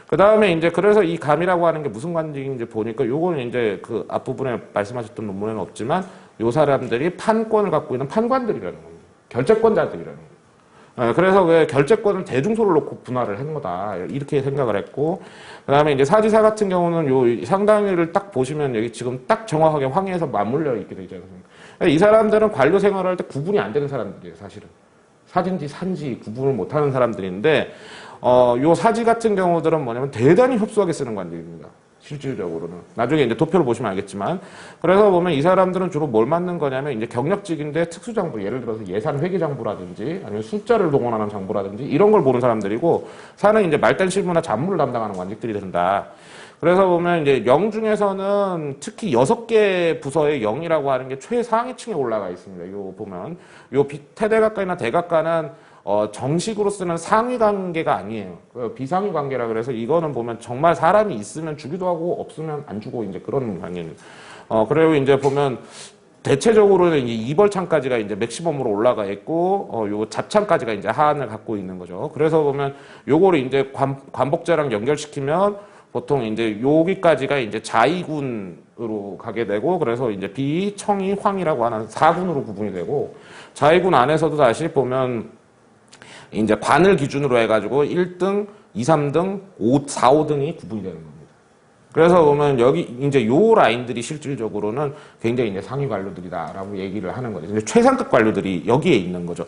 그 다음에 이제 그래서 이 감이라고 하는 게 무슨 관직인지 보니까 요거는 이제 그 앞부분에 말씀하셨던 논문에는 없지만 요 사람들이 판권을 갖고 있는 판관들이라는 겁니다. 결재권자들이라는 겁니다. 그래서 왜 결재권을 대중소를 놓고 분할을 한 거다. 이렇게 생각을 했고, 그 다음에 이제 사지사 같은 경우는 요 상당히를 딱 보시면 여기 지금 딱 정확하게 황해에서 맞물려 있게 되지 않습니까? 이 사람들은 관료 생활을 할 때 구분이 안 되는 사람들이에요, 사실은. 사진지 산지 구분을 못 하는 사람들인데, 요 사지 같은 경우들은 뭐냐면 대단히 협소하게 쓰는 관직입니다. 실질적으로는. 나중에 이제 도표를 보시면 알겠지만. 그래서 보면 이 사람들은 주로 뭘 맡는 거냐면 이제 경력직인데 특수장부, 예를 들어서 예산회계장부라든지 아니면 숫자를 동원하는 장부라든지 이런 걸 보는 사람들이고, 사는 이제 말단 실무나 잡무를 담당하는 관직들이 된다. 그래서 보면 이제 영 중에서는 특히 6개 부서의 영이라고 하는 게 최상위층에 올라가 있습니다. 요 보면 요 태대각과나 대각과는 정식으로 쓰는 상위 관계가 아니에요. 비상위 관계라 그래서 이거는 보면 정말 사람이 있으면 주기도 하고 없으면 안 주고 이제 그런 관계입니다. 그리고 이제 보면 대체적으로는 이제 이벌창까지가 이제 맥시멈으로 올라가 있고, 요 잡창까지가 이제 하한을 갖고 있는 거죠. 그래서 보면 요거를 이제 관복제랑 연결시키면 보통 이제 여기까지가 이제 자위군으로 가게 되고, 그래서 이제 비, 청이, 황이라고 하는 4군으로 구분이 되고, 자위군 안에서도 다시 보면 이제 관을 기준으로 해가지고 1등, 2, 3등, 4, 5등이 구분이 되는 겁니다. 그래서 보면 여기 이제 요 라인들이 실질적으로는 굉장히 이제 상위 관료들이다라고 얘기를 하는 거죠. 이제 최상급 관료들이 여기에 있는 거죠.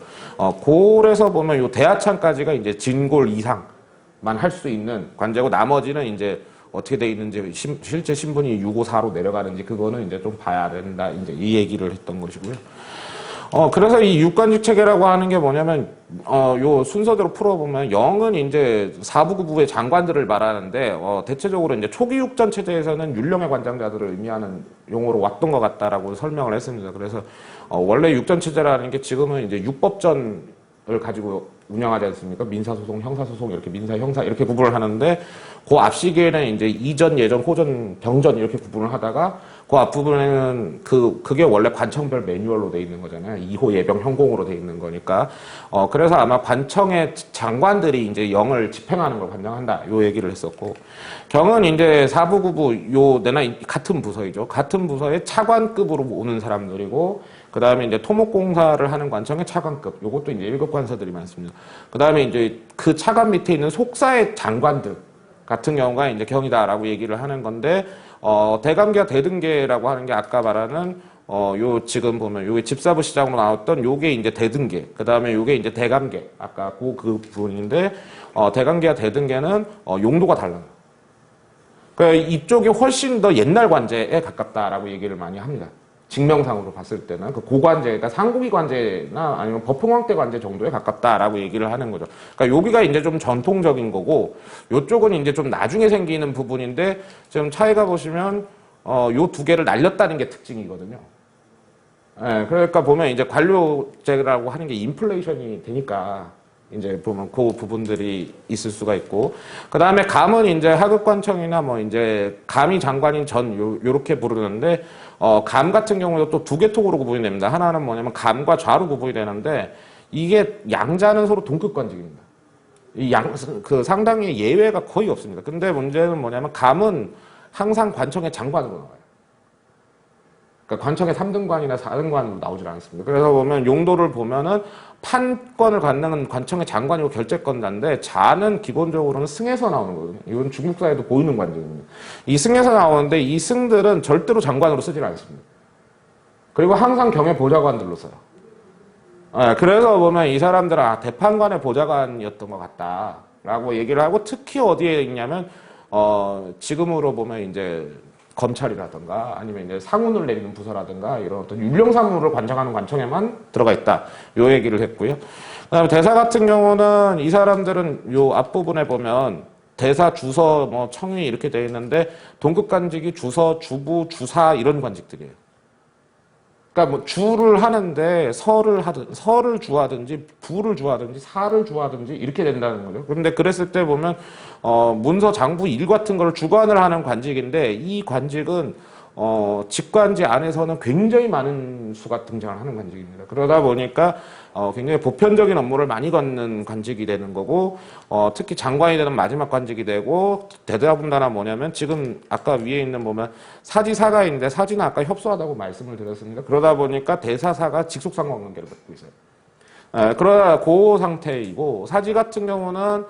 골에서 보면 요 대하창까지가 이제 진골 이상만 할 수 있는 관제고, 나머지는 이제 어떻게 돼 있는지 실제 신분이 654로 내려가는지 그거는 이제 좀 봐야 된다. 이제 이 얘기를 했던 것이고요. 그래서 이 육관직 체계라고 하는 게 뭐냐면, 요 순서대로 풀어보면, 영은 이제 사부구부의 장관들을 말하는데, 대체적으로 이제 초기 육전 체제에서는 율령의 관장자들을 의미하는 용어로 왔던 것 같다라고 설명을 했습니다. 그래서, 원래 육전 체제라는 게 지금은 이제 육법전을 가지고 운영하지 않습니까? 민사소송, 형사소송, 이렇게 민사, 형사, 이렇게 구분을 하는데, 그 앞 시기에는 이제 이전, 예전, 호전, 병전 이렇게 구분을 하다가, 그 앞부분에는 그게 원래 관청별 매뉴얼로 돼 있는 거잖아요. 2호 예병 현공으로 돼 있는 거니까. 그래서 아마 관청의 장관들이 이제 영을 집행하는 걸 관장한다. 요 얘기를 했었고. 경은 이제 사부구부, 내나 같은 부서이죠. 같은 부서의 차관급으로 오는 사람들이고, 그 다음에 이제 토목공사를 하는 관청의 차관급. 요것도 이제 1급 관사들이 많습니다. 그 다음에 이제 그 차관 밑에 있는 속사의 장관들 같은 경우가 이제 경이다라고 얘기를 하는 건데, 대감계와 대등계라고 하는 게 아까 말하는, 요 지금 보면 요게 집사부 시장으로 나왔던 요게 이제 대등계, 그 다음에 요게 이제 대감계, 아까 그 부분인데, 대감계와 대등계는, 용도가 달라요. 그러니까 이쪽이 훨씬 더 옛날 관제에 가깝다라고 얘기를 많이 합니다. 직명상으로 봤을 때는 그 고관제, 그러니까 상국이 관제나 아니면 법흥왕 때 관제 정도에 가깝다라고 얘기를 하는 거죠. 그러니까 여기가 이제 좀 전통적인 거고, 요쪽은 이제 좀 나중에 생기는 부분인데, 지금 차이가 보시면 요 두 개를 날렸다는 게 특징이거든요. 예, 그러니까 보면 이제 관료제라고 하는 게 인플레이션이 되니까 이제 보면 그 부분들이 있을 수가 있고, 그 다음에 감은 이제 하급관청이나 뭐 이제 감이 장관인 요렇게 부르는데, 감 같은 경우도 또 두 개 톡으로 구분이 됩니다. 하나는 뭐냐면 감과 좌로 구분이 되는데, 이게 양자는 서로 동급관직입니다. 그 상당히 예외가 거의 없습니다. 근데 문제는 뭐냐면 감은 항상 관청의 장관으로 나와요. 그러니까 관청의 3등관이나 4등관으로 나오질 않습니다. 그래서 보면 용도를 보면은 판권을 갖는 관청의 장관이고 결재권자인데, 자는 기본적으로는 승에서 나오는 거거든요. 이건 중국사에도 보이는 관직입니다. 이 승에서 나오는데, 이 승들은 절대로 장관으로 쓰질 않습니다. 그리고 항상 경의 보좌관들로 써요. 그래서 보면 이 사람들은 대판관의 보좌관이었던 것 같다라고 얘기를 하고, 특히 어디에 있냐면, 지금으로 보면 이제 검찰이라든가 아니면 이제 상훈을 내리는 부서라든가 이런 어떤 율령사무를 관장하는 관청에만 들어가 있다. 요 얘기를 했고요. 그다음에 대사 같은 경우는 이 사람들은 요 앞부분에 보면 대사, 주서, 뭐 청위 이렇게 돼 있는데, 동급 관직이 주서, 주부, 주사 이런 관직들이에요. 그러니까 뭐 주를 하는데 서를 주하든지 부를 주하든지 사를 주하든지 이렇게 된다는 거죠. 그런데 그랬을 때 보면 문서 장부 일 같은 걸 주관을 하는 관직인데, 이 관직은 직관지 안에서는 굉장히 많은 수가 등장을 하는 관직입니다. 그러다 보니까 굉장히 보편적인 업무를 많이 걷는 관직이 되는 거고, 특히 장관이 되는 마지막 관직이 되고, 대대분다나 뭐냐면 지금 아까 위에 있는 보면 사지사가 있는데, 사지는 아까 협소하다고 말씀을 드렸습니다. 그러다 보니까 대사사가 직속상관관계를 갖고 있어요. 그러나 그 상태이고, 사지 같은 경우는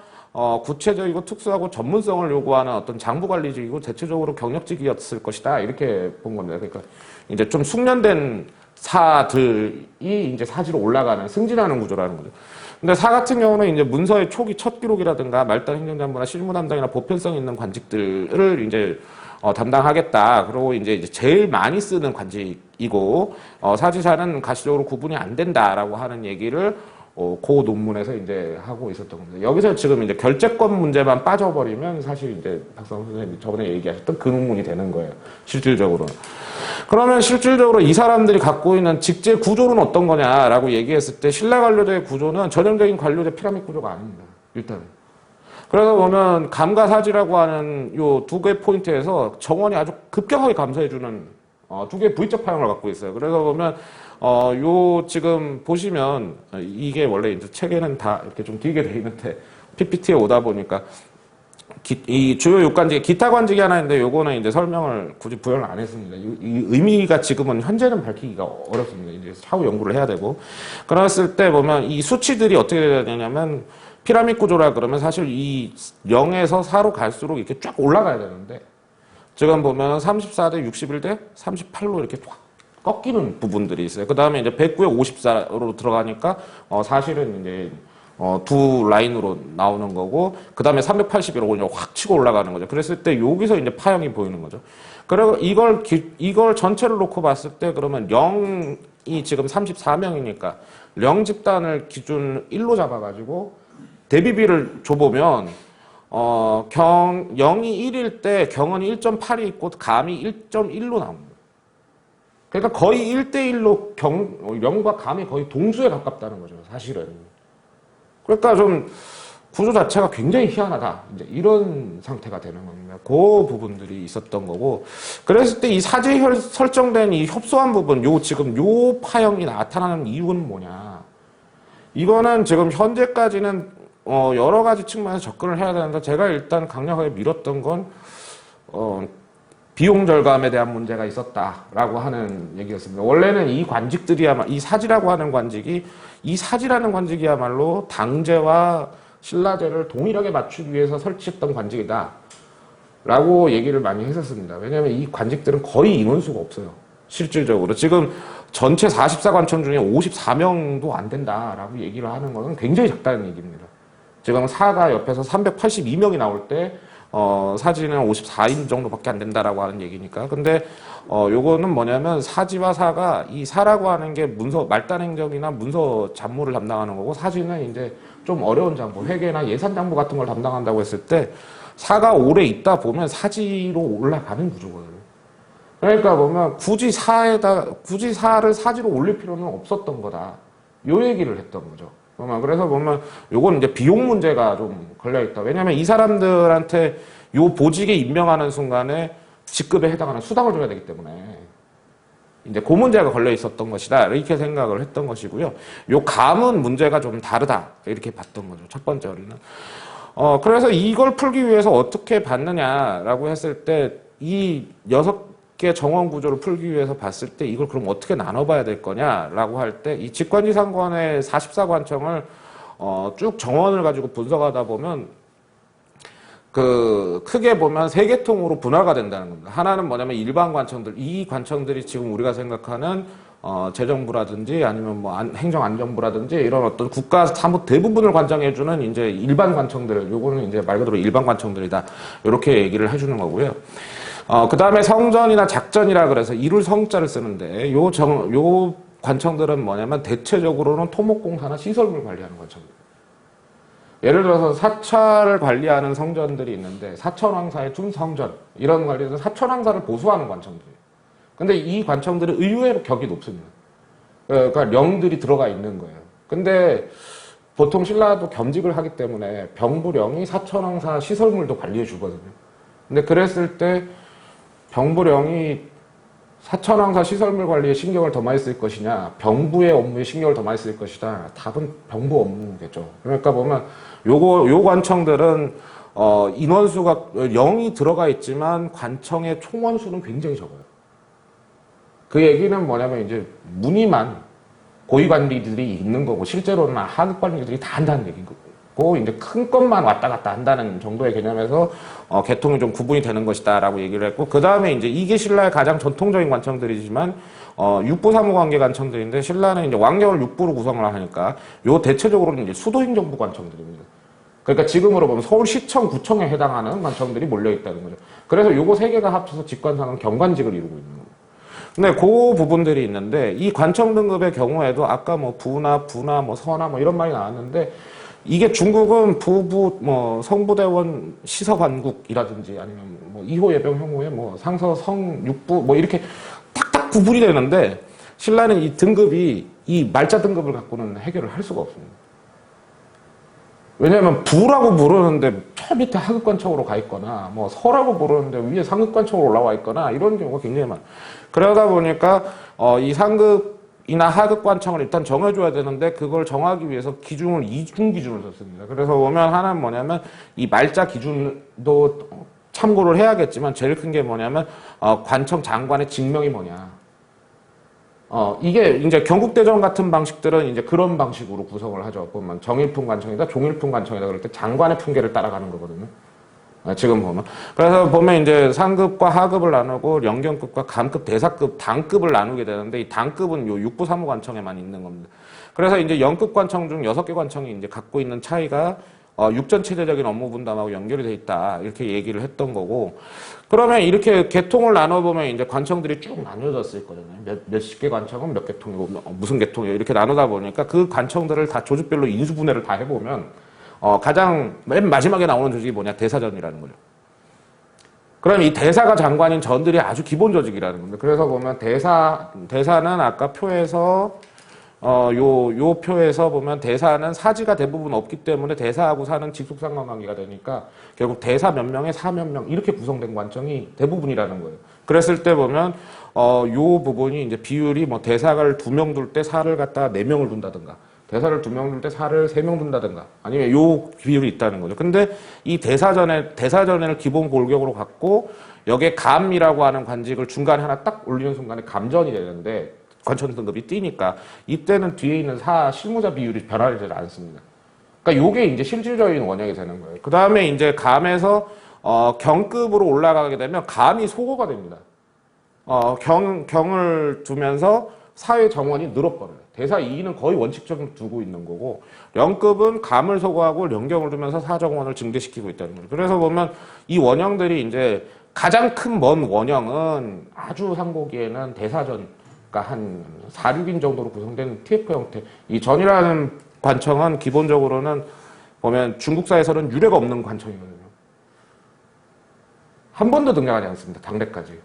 구체적이고 특수하고 전문성을 요구하는 어떤 장부관리직이고 대체적으로 경력직이었을 것이다. 이렇게 본 겁니다. 그러니까 이제 좀 숙련된 사들이 이제 사지로 올라가는, 승진하는 구조라는 거죠. 근데 사 같은 경우는 이제 문서의 초기 첫 기록이라든가 말단 행정장부나 실무 담당이나 보편성 있는 관직들을 이제 담당하겠다. 그리고 이제 제일 많이 쓰는 관직이고, 사지사는 가시적으로 구분이 안 된다라고 하는 얘기를 그 논문에서 이제 하고 있었던 겁니다. 여기서 지금 이제 결재권 문제만 빠져버리면 사실 이제 박상훈 선생님이 저번에 얘기하셨던 그 논문이 되는 거예요. 실질적으로. 그러면 실질적으로 이 사람들이 갖고 있는 직제 구조는 어떤 거냐라고 얘기했을 때 신라 관료제의 구조는 전형적인 관료제 피라미드 구조가 아닙니다. 일단은. 그래서 보면 감가사지라고 하는 요 두 개 포인트에서 정원이 아주 급격하게 감소해주는 두 개의 V적 파형을 갖고 있어요. 그래서 보면 요 지금 보시면 이게 원래 이제 책에는 다 이렇게 좀 길게 돼 있는데 PPT에 오다 보니까 이 주요 요관직 기타 관직이 하나 있는데 요거는 이제 설명을 굳이 부여를 안 했습니다. 이 의미가 지금은 현재는 밝히기가 어렵습니다. 이제 차후 연구를 해야 되고 그랬을 때 보면 이 수치들이 어떻게 되냐면 피라미드 구조라 그러면 사실 이 0에서 4로 갈수록 이렇게 쫙 올라가야 되는데 지금 보면 34대 61대 38로 이렇게 확 꺾이는 부분들이 있어요. 그 다음에 이제 109에 54로 들어가니까 사실은 이제 두 라인으로 나오는 거고 그 다음에 381로 이제 확 치고 올라가는 거죠. 그랬을 때 여기서 이제 파형이 보이는 거죠. 그리고 이걸 전체를 놓고 봤을 때 그러면 0이 지금 34명이니까 0 집단을 기준 1로 잡아가지고 대비비를 줘보면 0이 1일 때 경원이 1.8이 있고 감이 1.1로 나옵니다. 그러니까 거의 1대1로 0과 감이 거의 동수에 가깝다는 거죠. 사실은. 그러니까 좀 구조 자체가 굉장히 희한하다. 이제 이런 상태가 되는 겁니다. 그 부분들이 있었던 거고. 그랬을 때 이 사지에 설정된 이 협소한 부분, 지금 요 파형이 나타나는 이유는 뭐냐. 이거는 지금 현재까지는 여러 가지 측면에서 접근을 해야 되는데 제가 일단 강력하게 밀었던 건 비용 절감에 대한 문제가 있었다라고 하는 얘기였습니다. 원래는 이 관직들이야말로 이 사지라고 하는 관직이 이 사지라는 관직이야말로 당제와 신라제를 동일하게 맞추기 위해서 설치했던 관직이다 라고 얘기를 많이 했었습니다. 왜냐하면 이 관직들은 거의 인원수가 없어요. 실질적으로 지금 전체 44관청 중에 54명도 안 된다라고 얘기를 하는 것은 굉장히 작다는 얘기입니다. 지금 사가 옆에서 382명이 나올 때 사지는 54인 정도밖에 안 된다라고 하는 얘기니까. 근데 요거는 뭐냐면 사지와 사가 이 사라고 하는 게 문서 말단 행정이나 문서 잡무를 담당하는 거고 사지는 이제 좀 어려운 잡무, 회계나 예산 잡무 같은 걸 담당한다고 했을 때 사가 오래 있다 보면 사지로 올라가는 구조거든요. 그러니까 보면 굳이 사를 사지로 올릴 필요는 없었던 거다. 요 얘기를 했던 거죠. 그래서 보면 요건 이제 비용 문제가 좀 걸려있다. 왜냐면 이 사람들한테 요 보직에 임명하는 순간에 직급에 해당하는 수당을 줘야 되기 때문에 이제 그 문제가 걸려있었던 것이다. 이렇게 생각을 했던 것이고요. 요 감은 문제가 좀 다르다. 이렇게 봤던 거죠. 첫 번째 우리는. 그래서 이걸 풀기 위해서 어떻게 봤느냐라고 했을 때 이 6개 정원 구조를 풀기 위해서 봤을 때 이걸 그럼 어떻게 나눠봐야 될 거냐라고 할 때 이 직관지상권의 44관청을 쭉 정원을 가지고 분석하다 보면 크게 보면 3계통으로 분화가 된다는 겁니다. 하나는 뭐냐면 일반 관청들, 이 관청들이 지금 우리가 생각하는 재정부라든지 아니면 뭐 행정안전부라든지 이런 어떤 국가 사무 대부분을 관장해주는 이제 일반 관청들, 요거는 이제 말 그대로 일반 관청들이다. 이렇게 얘기를 해주는 거고요. 그 다음에 성전이나 작전이라 그래서 이룰 성자를 쓰는데 요 관청들은 뭐냐면 대체적으로는 토목공사나 시설물 관리하는 관청들. 예를 들어서 사찰을 관리하는 성전들이 있는데 사천왕사의 둔성전 이런 관리에서 사천왕사를 보수하는 관청들이에요. 근데 이 관청들은 의외로 격이 높습니다. 그러니까 령들이 들어가 있는 거예요. 근데 보통 신라도 겸직을 하기 때문에 병부령이 사천왕사 시설물도 관리해 주거든요. 근데 그랬을 때 병부령이 사천왕사 시설물 관리에 신경을 더 많이 쓸 것이냐, 병부의 업무에 신경을 더 많이 쓸 것이다. 답은 병부 업무겠죠. 그러니까 보면 요 관청들은 인원수가 0이 들어가 있지만 관청의 총원수는 굉장히 적어요. 그 얘기는 뭐냐면 이제 문의만 고위 관리들이 있는 거고 실제로는 하급 관리들이 다 한다는 얘기고 이제 큰 것만 왔다 갔다 한다는 정도의 개념에서 계통이 좀 구분이 되는 것이다라고 얘기를 했고 그 다음에 이제 이게 신라의 가장 전통적인 관청들이지만 육부 사무 관계 관청들인데 신라는 이제 왕경을 육부로 구성을 하니까 요 대체적으로는 이제 수도행정부 관청들입니다. 그러니까 지금으로 보면 서울시청, 구청에 해당하는 관청들이 몰려 있다는 거죠. 그래서 요거 세 개가 합쳐서 직관상은 경관직을 이루고 있는 거예요. 근데 그 부분들이 있는데 이 관청 등급의 경우에도 아까 뭐 부나 부나 뭐 서나 뭐 이런 말이 나왔는데 이게 중국은 부부 뭐 성부대원 시서관국이라든지 아니면 뭐 2호 예병 형호에 뭐 상서 성 육부 뭐 이렇게 탁탁 구분이 되는데 신라는 이 등급이 이 말자 등급을 갖고는 해결을 할 수가 없습니다. 왜냐하면 부라고 부르는데 저 밑에 하급관청으로 가 있거나 뭐 서라고 부르는데 위에 상급관청으로 올라와 있거나 이런 경우가 굉장히 많아요. 그러다 보니까 이 상급이나 하급관청을 일단 정해줘야 되는데 그걸 정하기 위해서 기준을 이중 기준을 썼습니다. 그래서 보면 하나는 뭐냐면 이 말자 기준도 참고를 해야겠지만 제일 큰 게 뭐냐면 관청 장관의 직명이 뭐냐. 이게 이제 경국대전 같은 방식들은 이제 그런 방식으로 구성을 하죠. 보면 정일품 관청이다, 종일품 관청이다 그럴 때 장관의 품계를 따라가는 거거든요. 지금 보면. 그래서 보면 이제 상급과 하급을 나누고 영경급과 감급, 대사급, 당급을 나누게 되는데 이 당급은 요 육부 사무 관청에만 있는 겁니다. 그래서 이제 영급 관청 중 6개 관청이 이제 갖고 있는 차이가 육전체제적인 업무 분담하고 연결이 돼 있다. 이렇게 얘기를 했던 거고. 그러면 이렇게 계통을 나눠보면 이제 관청들이 쭉 나뉘어졌을 거잖아요. 몇십 개 관청은 몇 계통이고, 무슨 계통이고, 이렇게 나누다 보니까 그 관청들을 다 조직별로 인수분해를 다 해보면, 가장 맨 마지막에 나오는 조직이 뭐냐? 대사전이라는 거죠. 그럼 이 대사가 장관인 전들이 아주 기본 조직이라는 겁니다. 그래서 보면 대사는 아까 표에서 요 표에서 보면 대사는 사지가 대부분 없기 때문에 대사하고 사는 직속상관관계가 되니까 결국 대사 몇 명에 사 몇 명 이렇게 구성된 관청이 대부분이라는 거예요. 그랬을 때 보면 요 부분이 이제 비율이 뭐 대사를 2명 둘 때 사를 갖다가 4명을 둔다든가 대사를 2명 둘 때 사를 3명 둔다든가 아니면 요 비율이 있다는 거죠. 근데 이 대사전을 기본 골격으로 갖고 여기에 감이라고 하는 관직을 중간에 하나 딱 올리는 순간에 감전이 되는데 관청 등급이 뛰니까 이때는 뒤에 있는 사 실무자 비율이 변화되지 않습니다. 그러니까 요게 이제 실질적인 원형이 되는 거예요. 그 다음에 이제 감에서 경급으로 올라가게 되면 감이 소거가 됩니다. 경을 두면서 사회 정원이 늘어버려요. 대사 2는 거의 원칙적으로 두고 있는 거고 영급은 감을 소거하고 영경을 두면서 사정원을 증대시키고 있다는 거죠. 그래서 보면 이 원형들이 이제 가장 큰 먼 원형은 아주 상고기에는 대사전 그러니까 한 4, 6인 정도로 구성된 TF 형태. 이 전이라는 관청은 기본적으로는 보면 중국사에서는 유례가 없는 관청이거든요. 한 번도 등장하지 않습니다. 당대까지.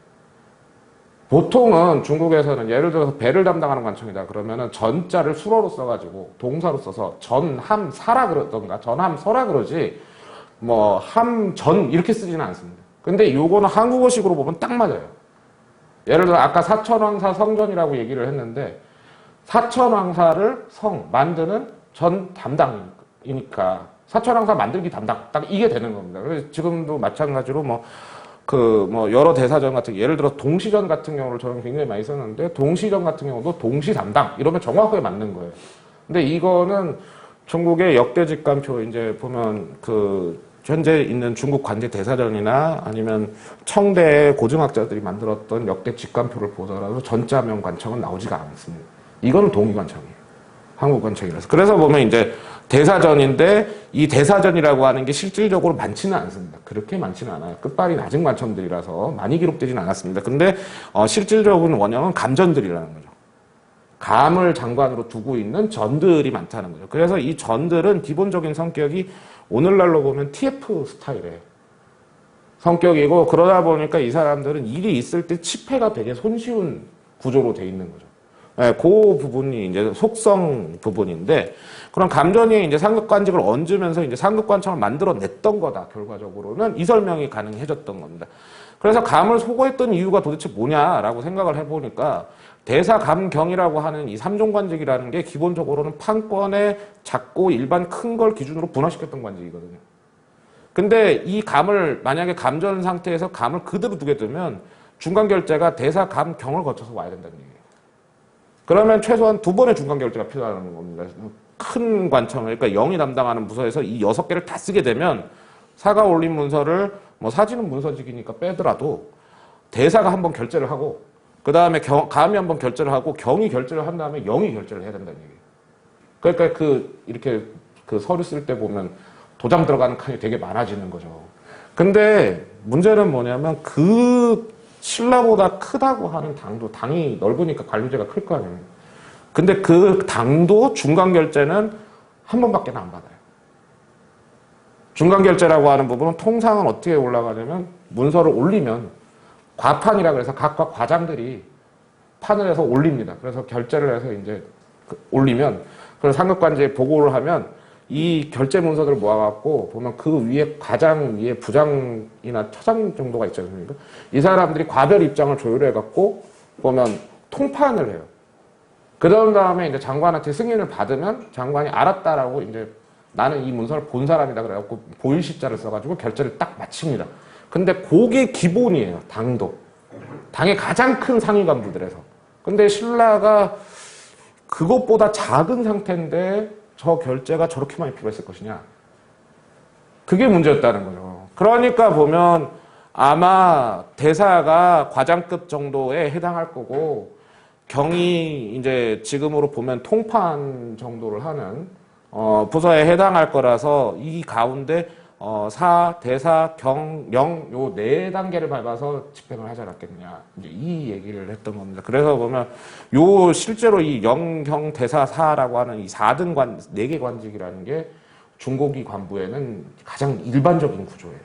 보통은 중국에서는 예를 들어서 배를 담당하는 관청이다 그러면은 전자를 수로로 써가지고 동사로 써서 전함 사라 그러던가 전함 서라 그러지 뭐 함 전 이렇게 쓰지는 않습니다. 근데 요거는 한국어식으로 보면 딱 맞아요. 예를 들어 아까 사천왕사 성전이라고 얘기를 했는데 사천왕사를 만드는 전 담당이니까 사천왕사 만들기 담당 딱 이게 되는 겁니다. 그래서 지금도 마찬가지로 여러 대사전 같은 예를 들어 동시전 같은 경우를 저는 굉장히 많이 썼는데 동시전 같은 경우도 동시 담당 이러면 정확하게 맞는 거예요. 근데 이거는 중국의 역대 직관표 이제 보면 현재 있는 중국 관제 대사전이나 아니면 청대 고증학자들이 만들었던 역대 직관표를 보더라도 전자명 관청은 나오지가 않습니다. 이거는 동의관청이에요. 한국관청이라서. 그래서 보면 이제 대사전인데 이 대사전이라고 하는 게 실질적으로 많지는 않습니다. 그렇게 많지는 않아요. 끝발이 낮은 관청들이라서 많이 기록되지는 않았습니다. 근데 실질적인 원형은 감전들이라는 거죠. 감을 장관으로 두고 있는 전들이 많다는 거죠. 그래서 이 전들은 기본적인 성격이 오늘날로 보면 TF 스타일의 성격이고 그러다 보니까 이 사람들은 일이 있을 때 치패가 되게 손쉬운 구조로 돼 있는 거죠. 네, 그 부분이 이제 속성 부분인데 그런 감전이 이제 상급관직을 얹으면서 이제 상급관청을 만들어냈던 거다. 결과적으로는 이 설명이 가능해졌던 겁니다. 그래서 감을 소거했던 이유가 도대체 뭐냐라고 생각을 해보니까 대사감경이라고 하는 이 3종 관직이라는 게 기본적으로는 판권의 작고 일반 큰 걸 기준으로 분화시켰던 관직이거든요. 근데 이 감을 만약에 감전 상태에서 감을 그대로 두게 되면 중간 결제가 대사감경을 거쳐서 와야 된다는 얘기예요. 그러면 최소한 2번의 중간 결제가 필요하다는 겁니다. 큰 관청을, 그러니까 0이 담당하는 부서에서 이 6개를 다 쓰게 되면 사가 올린 문서를 뭐 사지는 문서직이니까 빼더라도 대사가 한번 결제를 하고 그 다음에 감이 한번 결제를 하고 경이 결제를 한 다음에 0이 결제를 해야 된다는 얘기예요. 그러니까 이렇게 서류 쓸 때 보면 도장 들어가는 칸이 되게 많아지는 거죠. 근데 문제는 뭐냐면 그 신라보다 크다고 하는 당도, 당이 넓으니까 관료제가 클 거 아니에요. 근데 그 당도 중간 결제는 한 번밖에 안 받아요. 중간 결제라고 하는 부분은 통상은 어떻게 올라가냐면 문서를 올리면 과판이라 그래서 각각 과장들이 판을 해서 올립니다. 그래서 결제를 해서 이제 올리면 그래서 상급관제에 보고를 하면 이 결제 문서들을 모아갖고 보면 그 위에 과장 위에 부장이나 처장 정도가 있지 않습니까? 이 사람들이 과별 입장을 조율해갖고 보면 통판을 해요. 그런 다음에 이제 장관한테 승인을 받으면 장관이 알았다라고 이제 나는 이 문서를 본 사람이다 그래갖고 보일시자를 써가지고 결제를 딱 마칩니다. 근데 그게 기본이에요. 당도. 당의 가장 큰 상위 간부들에서. 근데 신라가 그것보다 작은 상태인데 저 결제가 저렇게 많이 필요했을 것이냐. 그게 문제였다는 거죠. 그러니까 보면 아마 대사가 과장급 정도에 해당할 거고 경이 이제 지금으로 보면 통판 정도를 하는 부서에 해당할 거라서 이 가운데 사, 대사, 경, 영 요 4단계를 밟아서 집행을 하지 않았겠느냐. 이제 이 얘기를 했던 겁니다. 그래서 보면 요 실제로 이 영, 경, 대사, 사라고 하는 이 4등 4개 관직이라는 게 중고기 관부에는 가장 일반적인 구조예요.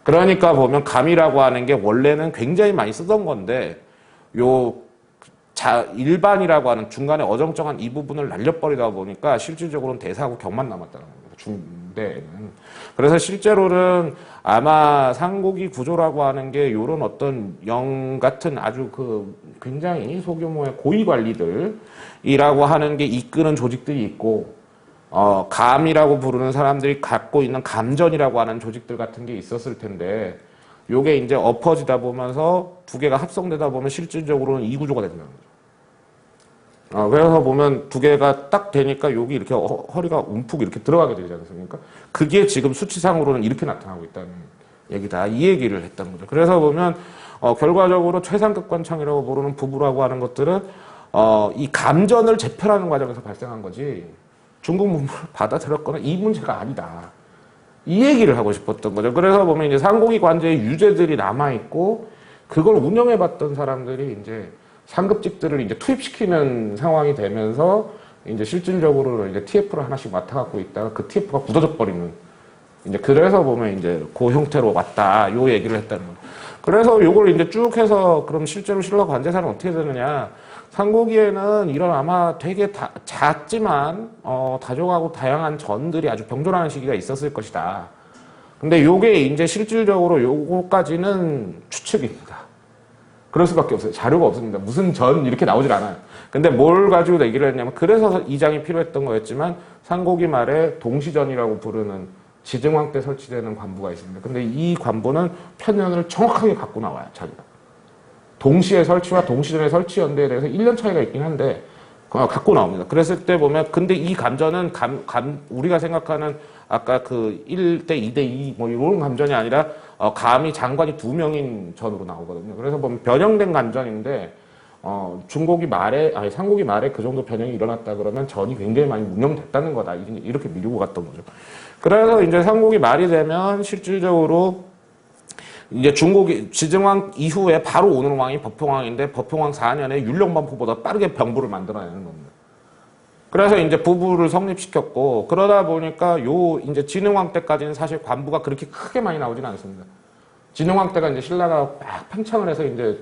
그러니까 보면 감이라고 하는 게 원래는 굉장히 많이 쓰던 건데 일반이라고 하는 중간에 어정쩡한 이 부분을 날려버리다 보니까 실질적으로는 대사하고 경만 남았다는 겁니다. 중대에는. 그래서 실제로는 아마 상고기 구조라고 하는 게 이런 어떤 영 같은 아주 굉장히 소규모의 고위 관리들이라고 하는 게 이끄는 조직들이 있고, 감이라고 부르는 사람들이 갖고 있는 감전이라고 하는 조직들 같은 게 있었을 텐데, 요게 이제 엎어지다 보면서 2개가 합성되다 보면 실질적으로는 이 구조가 된다는 거죠. 그래서 보면 2개가 딱 되니까 여기 이렇게 허리가 움푹 이렇게 들어가게 되지 않습니까? 그게 지금 수치상으로는 이렇게 나타나고 있다는 얘기다. 이 얘기를 했다는 거죠. 그래서 보면, 결과적으로 최상급 관청이라고 부르는 부부라고 하는 것들은, 이 감전을 재편하는 과정에서 발생한 거지, 중국 문물을 받아들였거나 이 문제가 아니다. 이 얘기를 하고 싶었던 거죠. 그래서 보면 이제 상고기 관제의 유죄들이 남아있고, 그걸 운영해봤던 사람들이 이제 상급직들을 이제 투입시키는 상황이 되면서 이제 실질적으로 이제 TF를 하나씩 맡아갖고 있다가 그 TF가 굳어져 버리는 이제 그래서 보면 이제 그 형태로 왔다 요 얘기를 했다는 거예요. 그래서 요걸 이제 쭉 해서 그럼 실제로 신라 관제사는 어떻게 되느냐? 상고기에는 이런 아마 되게 작지만 다정하고 다양한 전들이 아주 병존하는 시기가 있었을 것이다. 근데 요게 이제 실질적으로 요거까지는 추측입니다. 그럴 수밖에 없어요. 자료가 없습니다. 무슨 전 이렇게 나오질 않아요. 근데 뭘 가지고 얘기를 했냐면 그래서 이장이 필요했던 거였지만 상고기 말에 동시전이라고 부르는 지증왕 때 설치되는 관부가 있습니다. 근데 이 관부는 편년을 정확하게 갖고 나와요. 자기가. 동시에 설치와 동시전의 설치 연대에 대해서 1년 차이가 있긴 한데 갖고 나옵니다. 그랬을 때 보면 근데 이 감전은 우리가 생각하는 아까 그 1대 2대 2 뭐 이런 감전이 아니라 감이 장관이 2명인 전으로 나오거든요. 그래서 보면 변형된 감전인데 중고기 말에 상고기 말에 그 정도 변형이 일어났다 그러면 전이 굉장히 많이 운영됐다는 거다. 이렇게 미루고 갔던 거죠. 그래서 이제 상고기 말이 되면 실질적으로 이제 중고기 지증왕 이후에 바로 오는 왕이 법평왕인데 법평왕 4년에 율령반포보다 빠르게 병부를 만들어내는 겁니다. 그래서 이제 부부를 성립시켰고 그러다 보니까 이제 진흥왕 때까지는 사실 관부가 그렇게 크게 많이 나오지는 않습니다. 진흥왕 때가 이제 신라가 막 팽창을 해서 이제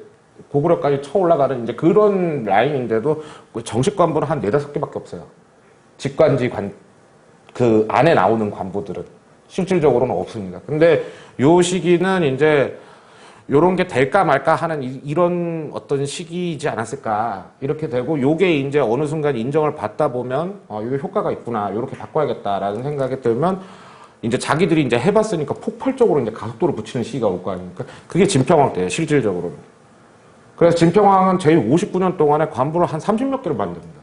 고구려까지 쳐 올라가는 이제 그런 라인인데도 정식 관부는 한 4-5개밖에 없어요. 직관지 그 안에 나오는 관부들은 실질적으로는 없습니다. 근데 요 시기는 이제 요런 게 될까 말까 하는 이런 어떤 시기이지 않았을까. 이렇게 되고 요게 이제 어느 순간 인정을 받다 보면 이게 효과가 있구나. 요렇게 바꿔야겠다라는 생각이 들면 이제 자기들이 이제 해봤으니까 폭발적으로 이제 가속도를 붙이는 시기가 올 거 아닙니까? 그게 진평왕 때예요, 실질적으로는. 그래서 진평왕은 제59년 동안에 관부를 한 30몇 개를 만듭니다.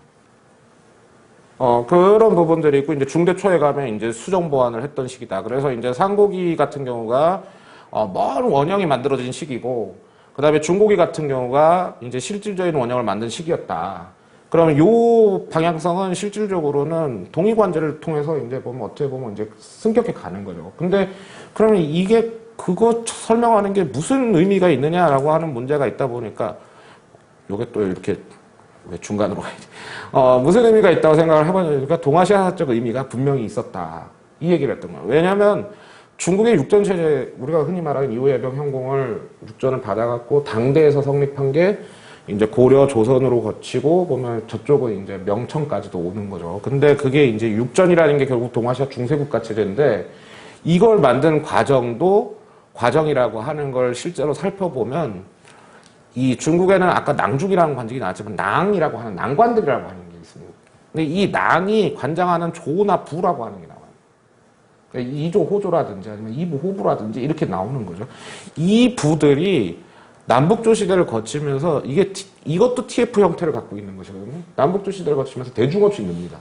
그런 부분들이 있고, 이제 중대 초에 가면 이제 수정 보완을 했던 시기다. 그래서 이제 상고기 같은 경우가, 먼 원형이 만들어진 시기고, 그 다음에 중고기 같은 경우가 이제 실질적인 원형을 만든 시기였다. 그러면 요 방향성은 실질적으로는 동의관제를 통해서 이제 보면 어떻게 보면 이제 승격해 가는 거죠. 근데 그러면 이게 그거 설명하는 게 무슨 의미가 있느냐라고 하는 문제가 있다 보니까 요게 또 이렇게 왜 중간으로 가야지. 무슨 의미가 있다고 생각을 해보니까 동아시아사적 의미가 분명히 있었다. 이 얘기를 했던 거예요. 왜냐하면 중국의 육전체제, 우리가 흔히 말하는 이후예병 현공을 육전을 받아갖고 당대에서 성립한 게 이제 고려, 조선으로 거치고 보면 저쪽은 이제 명청까지도 오는 거죠. 근데 그게 이제 육전이라는 게 결국 동아시아 중세국가 체제인데 이걸 만든 과정도 과정이라고 하는 걸 실제로 살펴보면 이 중국에는 아까 낭죽이라는 관직이 나왔지만 낭이라고 하는 낭관들이라고 하는 게 있습니다. 근데 이 낭이 관장하는 조나 부라고 하는 게 나와요. 그러니까 이조 호조라든지 아니면 이부 호부라든지 이렇게 나오는 거죠. 이 부들이 남북조 시대를 거치면서 이것도 TF 형태를 갖고 있는 것이거든요. 남북조 시대를 거치면서 대중 없이 늡니다.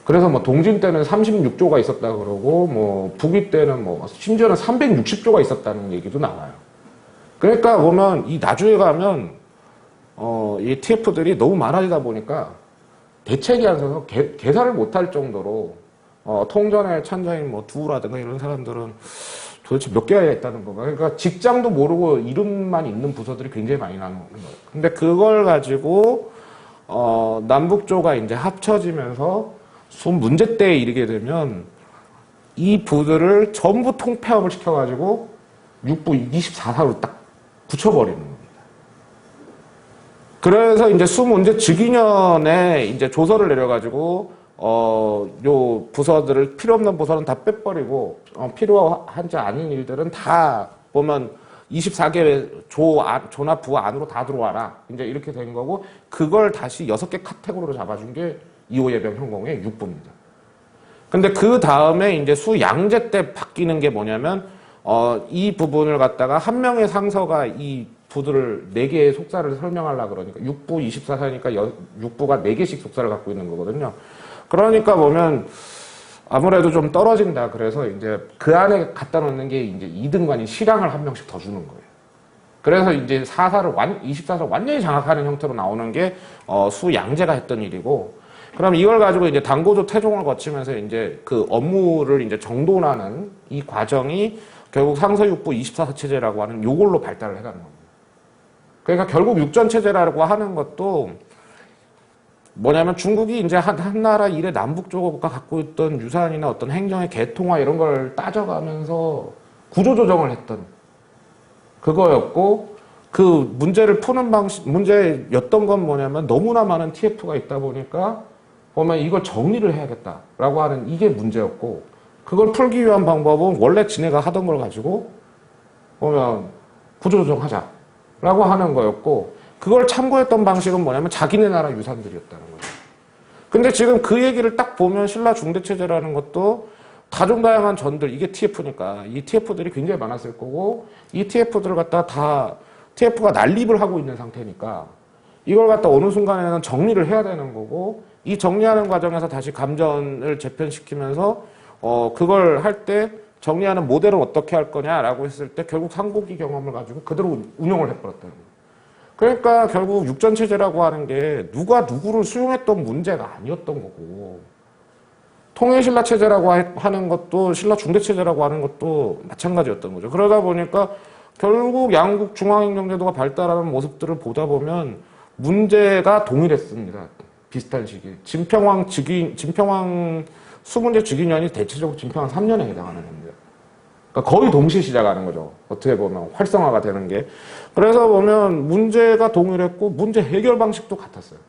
그래서 뭐 동진 때는 36조가 있었다 그러고 뭐 북위 때는 뭐 심지어는 360조가 있었다는 얘기도 나와요. 그러니까 보면 이 나주에 가면 이 TF들이 너무 많아지다 보니까 대책이 안 서서 계산을 못할 정도로 통전에 찬자인 뭐 두라든가 이런 사람들은 도대체 몇 개가 있다는 건가? 그러니까 직장도 모르고 이름만 있는 부서들이 굉장히 많이 나는 거예요. 근데 그걸 가지고 남북조가 이제 합쳐지면서 문제 때에 이르게 되면 이 부들을 전부 통폐합을 시켜가지고 육부 24사로 딱 붙여버리는 겁니다. 그래서 이제 수문제 즉위년에 이제 조서를 내려가지고 요 부서들을 필요 없는 부서는 다 빼버리고 필요하지 않은 일들은 다 보면 24개 조나 부 안으로 다 들어와라. 이제 이렇게 된 거고 그걸 다시 6개 카테고리로 잡아준 게 2호 예병 현공의 육부입니다. 근데 그 다음에 이제 수양제 때 바뀌는 게 뭐냐면 이 부분을 갖다가 한 명의 상서가 이 부들을 4개의 속사를 설명하려고 그러니까 6부 24사니까 6부가 4개씩 속사를 갖고 있는 거거든요. 그러니까 보면 아무래도 좀 떨어진다. 그래서 이제 그 안에 갖다 놓는 게 이제 2등관인 실향을 한 명씩 더 주는 거예요. 그래서 이제 24사를 완전히 장악하는 형태로 나오는 게 수양제가 했던 일이고, 그럼 이걸 가지고 이제 당고조 태종을 거치면서 이제 그 업무를 이제 정돈하는 이 과정이 결국 상서육부 24사 체제라고 하는 요걸로 발달을 해가는 겁니다. 그러니까 결국 육전 체제라고 하는 것도 뭐냐면 중국이 이제 한 나라 일에 남북조가 갖고 있던 유산이나 어떤 행정의 개통화 이런 걸 따져가면서 구조조정을 했던 그거였고, 그 문제를 푸는 문제였던 건 뭐냐면 너무나 많은 TF가 있다 보니까 보면 이걸 정리를 해야겠다라고 하는 이게 문제였고, 그걸 풀기 위한 방법은 원래 지네가 하던 걸 가지고 보면 구조조정하자라고 하는 거였고, 그걸 참고했던 방식은 뭐냐면 자기네 나라 유산들이었다는 거예요. 근데 지금 그 얘기를 딱 보면 신라 중대체제라는 것도 다종다양한 전들, 이게 TF니까 이 TF들이 굉장히 많았을 거고, 이 TF들을 갖다가 다 TF가 난립을 하고 있는 상태니까 이걸 갖다 어느 순간에는 정리를 해야 되는 거고, 이 정리하는 과정에서 다시 감전을 재편시키면서 그걸 할 때 정리하는 모델은 어떻게 할 거냐라고 했을 때 결국 상고기 경험을 가지고 그대로 운영을 해버렸다는 거예요. 그러니까 결국 육전체제라고 하는 게 누가 누구를 수용했던 문제가 아니었던 거고, 통일신라 체제라고 하는 것도 신라 중대체제라고 하는 것도 마찬가지였던 거죠. 그러다 보니까 결국 양국 중앙행정제도가 발달하는 모습들을 보다 보면 문제가 동일했습니다. 비슷한 시기. 진평왕 수문제 즉위년이 대체적으로 진평왕 3년에 해당하는 겁니다. 그러니까 거의 동시에 시작하는 거죠. 어떻게 보면 활성화가 되는 게. 그래서 보면 문제가 동일했고 문제 해결 방식도 같았어요.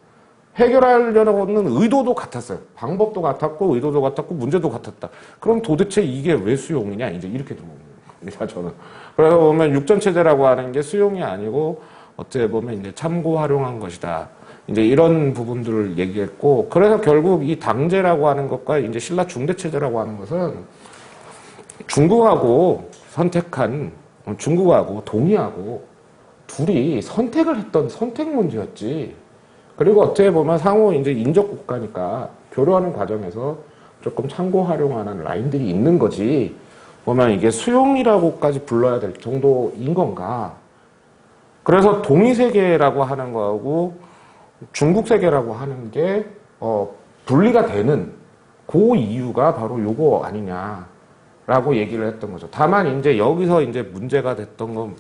해결하려는 의도도 같았어요. 방법도 같았고 의도도 같았고 문제도 같았다. 그럼 도대체 이게 왜 수용이냐? 이제 이렇게 들어옵니다. 저는. 그래서 보면 육전체제라고 하는 게 수용이 아니고 어떻게 보면 이제 참고 활용한 것이다. 이제 이런 부분들을 얘기했고, 그래서 결국 이 당제라고 하는 것과 이제 신라 중대체제라고 하는 것은 중국하고 동의하고 둘이 선택을 했던 선택 문제였지. 그리고 어떻게 보면 상호 이제 인접 국가니까 교류하는 과정에서 조금 참고 활용하는 라인들이 있는 거지. 보면 이게 수용이라고까지 불러야 될 정도인 건가. 그래서 동의세계라고 하는 거하고 중국세계라고 하는 게, 분리가 되는 그 이유가 바로 요거 아니냐라고 얘기를 했던 거죠. 다만 이제 여기서 이제 문제가 됐던 건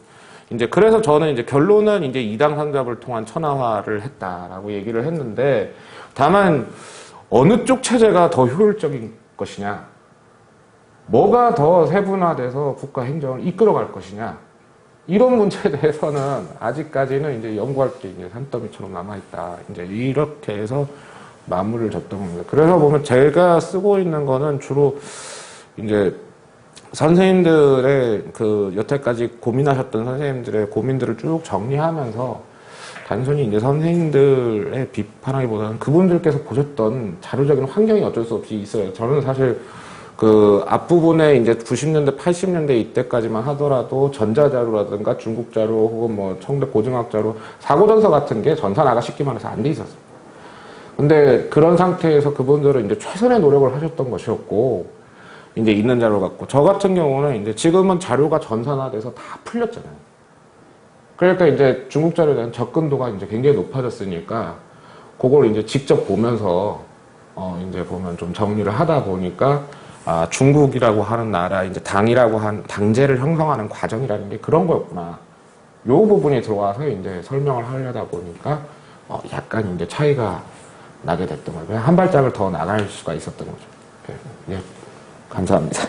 이제 그래서 저는 이제 결론은 이제 이당 상잡을 통한 천하화를 했다라고 얘기를 했는데 다만 어느 쪽 체제가 더 효율적인 것이냐, 뭐가 더 세분화돼서 국가 행정을 이끌어갈 것이냐, 이런 문제에 대해서는 아직까지는 이제 연구할 게 이제 산더미처럼 남아있다. 이제 이렇게 해서 마무리를 졌던 겁니다. 그래서 보면 제가 쓰고 있는 거는 주로 이제 선생님들의 그 여태까지 고민하셨던 선생님들의 고민들을 쭉 정리하면서 단순히 이제 선생님들의 비판하기보다는 그분들께서 보셨던 자료적인 환경이 어쩔 수 없이 있어요. 저는 사실 그 앞부분에 이제 90년대, 80년대 이때까지만 하더라도 전자자료라든가 중국자료 혹은 뭐 청대 고등학자료, 사고전서 같은 게 전산화가 쉽게만 해서 안 돼 있었어요. 근데 그런 상태에서 그분들은 이제 최선의 노력을 하셨던 것이었고, 이제 있는 자료 갖고. 저 같은 경우는 이제 지금은 자료가 전산화돼서 다 풀렸잖아요. 그러니까 이제 중국 자료에 대한 접근도가 이제 굉장히 높아졌으니까, 그걸 이제 직접 보면서, 이제 보면 좀 정리를 하다 보니까, 아, 중국이라고 하는 나라, 이제 당이라고 한, 당제를 형성하는 과정이라는 게 그런 거였구나. 요 부분이 들어와서 이제 설명을 하려다 보니까, 약간 이제 차이가 나게 됐던 거예요. 한 발짝을 더 나갈 수가 있었던 거죠. 예. 감사합니다.